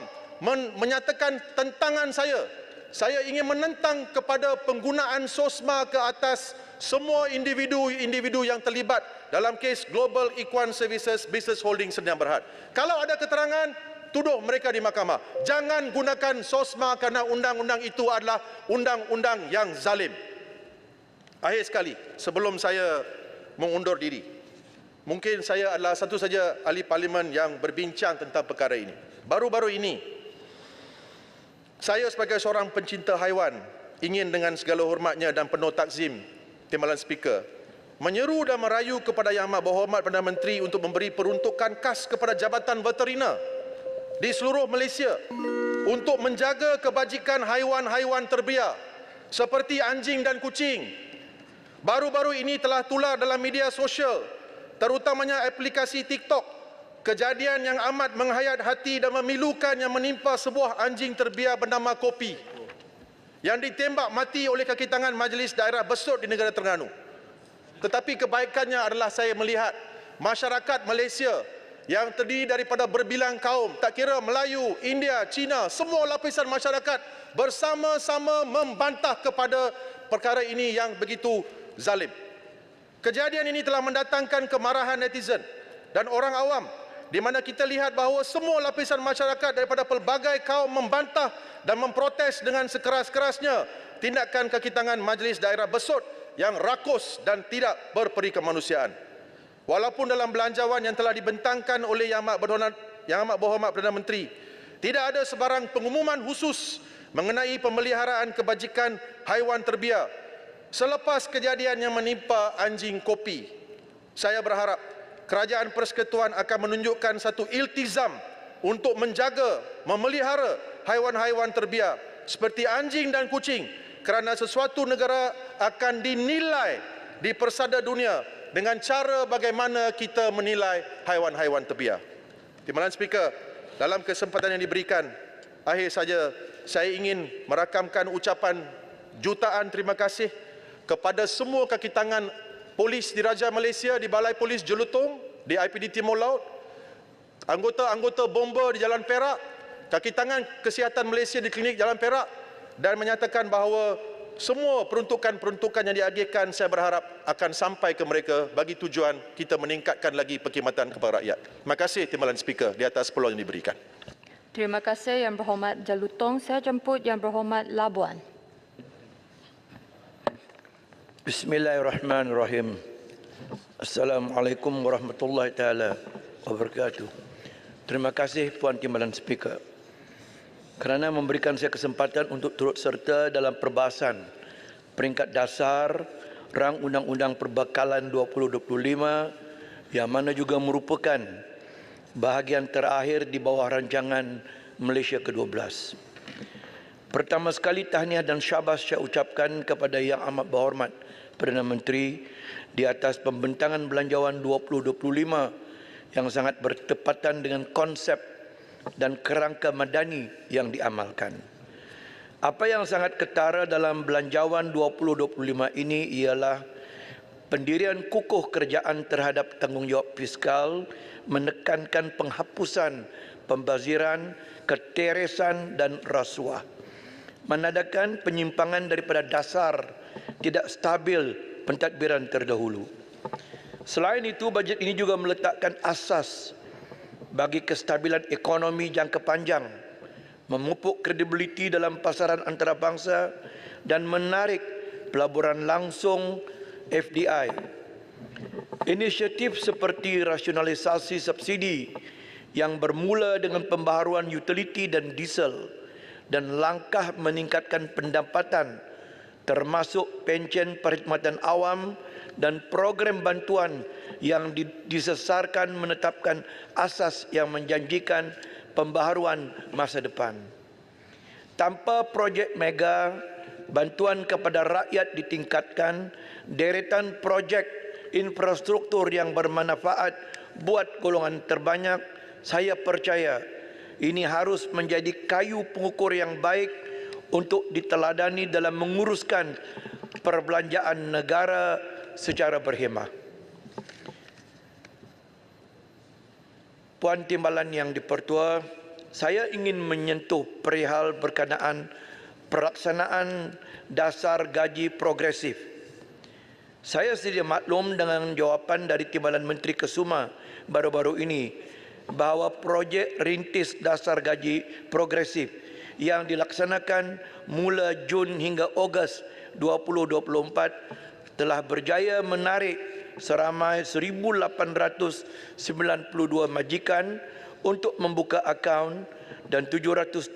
menyatakan tentangan saya. Saya ingin menentang kepada penggunaan SOSMA ke atas semua individu-individu yang terlibat dalam kes Global Equine Services Business Holding Sdn Bhd. Kalau ada keterangan, tuduh mereka di mahkamah. Jangan gunakan SOSMA kerana undang-undang itu adalah undang-undang yang zalim. Akhir sekali, sebelum saya mengundur diri, mungkin saya adalah satu saja ahli parlimen yang berbincang tentang perkara ini. Baru-baru ini, saya sebagai seorang pencinta haiwan ingin dengan segala hormatnya dan penuh takzim, Timbalan Speaker, menyeru dan merayu kepada Yang Amat Berhormat Perdana Menteri untuk memberi peruntukan khas kepada Jabatan Veterina di seluruh Malaysia untuk menjaga kebajikan haiwan-haiwan terbiar seperti anjing dan kucing. Baru-baru ini telah tular dalam media sosial, terutamanya aplikasi TikTok, kejadian yang amat menghayat hati dan memilukan yang menimpa sebuah anjing terbiar bernama Kopi yang ditembak mati oleh kaki tangan Majlis Daerah Besut di negara Terengganu. Tetapi kebaikannya adalah saya melihat masyarakat Malaysia yang terdiri daripada berbilang kaum, tak kira Melayu, India, Cina, semua lapisan masyarakat bersama-sama membantah kepada perkara ini yang begitu zalim. Kejadian ini telah mendatangkan kemarahan netizen dan orang awam, di mana kita lihat bahawa semua lapisan masyarakat daripada pelbagai kaum membantah dan memprotes dengan sekeras-kerasnya tindakan kaki tangan Majlis Daerah Besut yang rakus dan tidak berperi kemanusiaan. Walaupun dalam belanjawan yang telah dibentangkan oleh Yang Amat Berhormat Perdana Menteri, tidak ada sebarang pengumuman khusus mengenai pemeliharaan kebajikan haiwan terbiar selepas kejadian yang menimpa anjing kopi. Saya berharap Kerajaan Persekutuan akan menunjukkan satu iltizam untuk menjaga, memelihara haiwan-haiwan terbiar seperti anjing dan kucing, kerana sesuatu negara akan dinilai di persada dunia dengan cara bagaimana kita menilai haiwan-haiwan terbiar. Timbalan Speaker, dalam kesempatan yang diberikan, akhir saja saya ingin merakamkan ucapan jutaan terima kasih kepada semua kaki tangan polis Diraja Malaysia di Balai Polis Jelutong, di IPD Timur Laut, anggota-anggota bomba di Jalan Perak, kaki tangan kesihatan Malaysia di Klinik Jalan Perak, dan menyatakan bahawa semua peruntukan-peruntukan yang diagihkan saya berharap akan sampai ke mereka bagi tujuan kita meningkatkan lagi perkhidmatan kepada rakyat. Terima kasih Timbalan Speaker di atas peluang yang diberikan. Terima kasih Yang Berhormat Jelutong. Saya jemput Yang Berhormat Labuan. Bismillahirrahmanirrahim. Assalamualaikum warahmatullahi taala wabarakatuh. Terima kasih Puan Timbalan Speaker kerana memberikan saya kesempatan untuk turut serta dalam perbahasan peringkat dasar Rang Undang-Undang Perbekalan 2025 yang mana juga merupakan bahagian terakhir di bawah rancangan Malaysia ke-12. Pertama sekali tahniah dan syabas saya ucapkan kepada Yang Amat Berhormat Perdana Menteri di atas pembentangan Belanjawan 2025 yang sangat bertepatan dengan konsep dan kerangka madani yang diamalkan. Apa yang sangat ketara dalam Belanjawan 2025 ini ialah pendirian kukuh kerajaan terhadap tanggungjawab fiskal, menekankan penghapusan pembaziran, keteresan dan rasuah, menandakan penyimpangan daripada dasar tidak stabil pentadbiran terdahulu. Selain itu, bajet ini juga meletakkan asas bagi kestabilan ekonomi jangka panjang, memupuk kredibiliti dalam pasaran antarabangsa dan menarik pelaburan langsung FDI. Inisiatif seperti rasionalisasi subsidi yang bermula dengan pembaharuan utiliti dan diesel dan langkah meningkatkan pendapatan termasuk pencen perkhidmatan awam dan program bantuan yang disesarkan menetapkan asas yang menjanjikan pembaharuan masa depan. Tanpa projek mega, bantuan kepada rakyat ditingkatkan, deretan projek infrastruktur yang bermanfaat buat golongan terbanyak, saya percaya ini harus menjadi kayu pengukur yang baik untuk diteladani dalam menguruskan perbelanjaan negara secara berhemah. Puan Timbalan yang dipertua, saya ingin menyentuh perihal berkenaan pelaksanaan dasar gaji progresif. Saya sedia maklum dengan jawapan dari Timbalan Menteri Kesuma baru-baru ini bahawa projek rintis dasar gaji progresif yang dilaksanakan mula Jun hingga Ogos 2024 telah berjaya menarik seramai 1,892 majikan untuk membuka akaun dan 776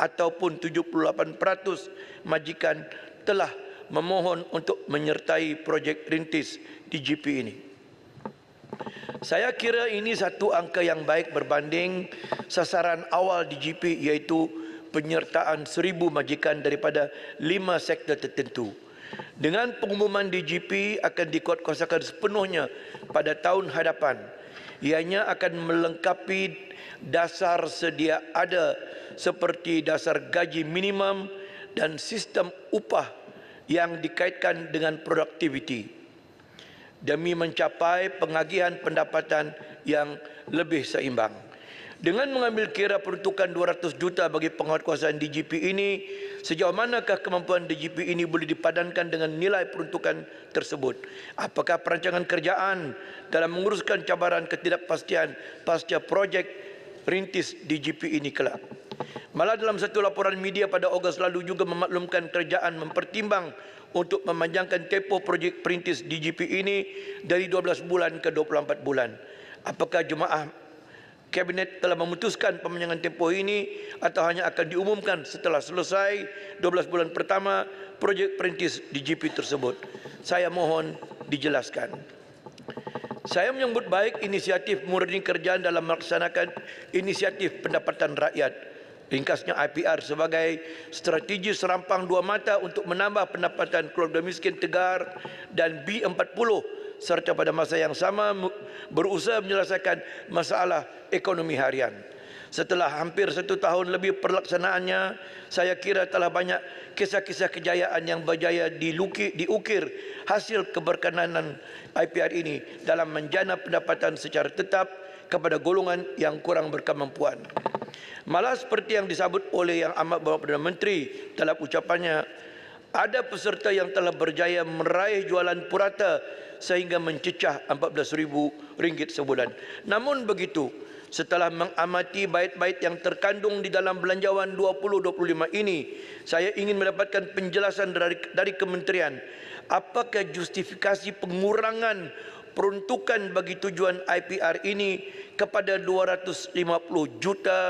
ataupun 78% majikan telah memohon untuk menyertai projek rintis DGP ini. Saya kira ini satu angka yang baik berbanding sasaran awal DGP iaitu penyertaan 1,000 majikan daripada 5 sektor tertentu. Dengan pengumuman DGP akan dikuatkuasakan sepenuhnya pada tahun hadapan. Ianya akan melengkapi dasar sedia ada seperti dasar gaji minimum dan sistem upah yang dikaitkan dengan produktiviti. demi mencapai pengagihan pendapatan yang lebih seimbang. Dengan mengambil kira peruntukan 200 juta bagi penguatkuasaan DGP ini, sejauh manakah kemampuan DGP ini boleh dipadankan dengan nilai peruntukan tersebut? Apakah perancangan kerjaan dalam menguruskan cabaran ketidakpastian pasca projek rintis DGP ini kelak? Malah dalam satu laporan media pada Ogos lalu juga memaklumkan kerajaan mempertimbang untuk memanjangkan tempoh projek perintis DGP ini dari 12 bulan ke 24 bulan. Apakah jemaah Kabinet telah memutuskan pemanjangan tempoh ini atau hanya akan diumumkan setelah selesai 12 bulan pertama projek perintis DGP tersebut? Saya mohon dijelaskan. Saya menyambut baik inisiatif murni kerajaan dalam melaksanakan inisiatif pendapatan rakyat, ringkasnya IPR, sebagai strategi serampang dua mata untuk menambah pendapatan keluarga miskin tegar dan B40 serta pada masa yang sama berusaha menyelesaikan masalah ekonomi harian. Setelah hampir 1 tahun lebih perlaksanaannya, saya kira telah banyak kisah-kisah kejayaan yang berjaya diukir hasil keberkenanan IPR ini dalam menjana pendapatan secara tetap kepada golongan yang kurang berkemampuan. Malah seperti yang disebut oleh Yang Amat Berhormat Perdana Menteri dalam ucapannya, ada peserta yang telah berjaya meraih jualan purata sehingga mencecah RM14,000 sebulan. Namun begitu, setelah mengamati bait-bait yang terkandung di dalam Belanjawan 2025 ini, saya ingin mendapatkan penjelasan dari kementerian, apakah justifikasi pengurangan peruntukan bagi tujuan IPR ini kepada 250 juta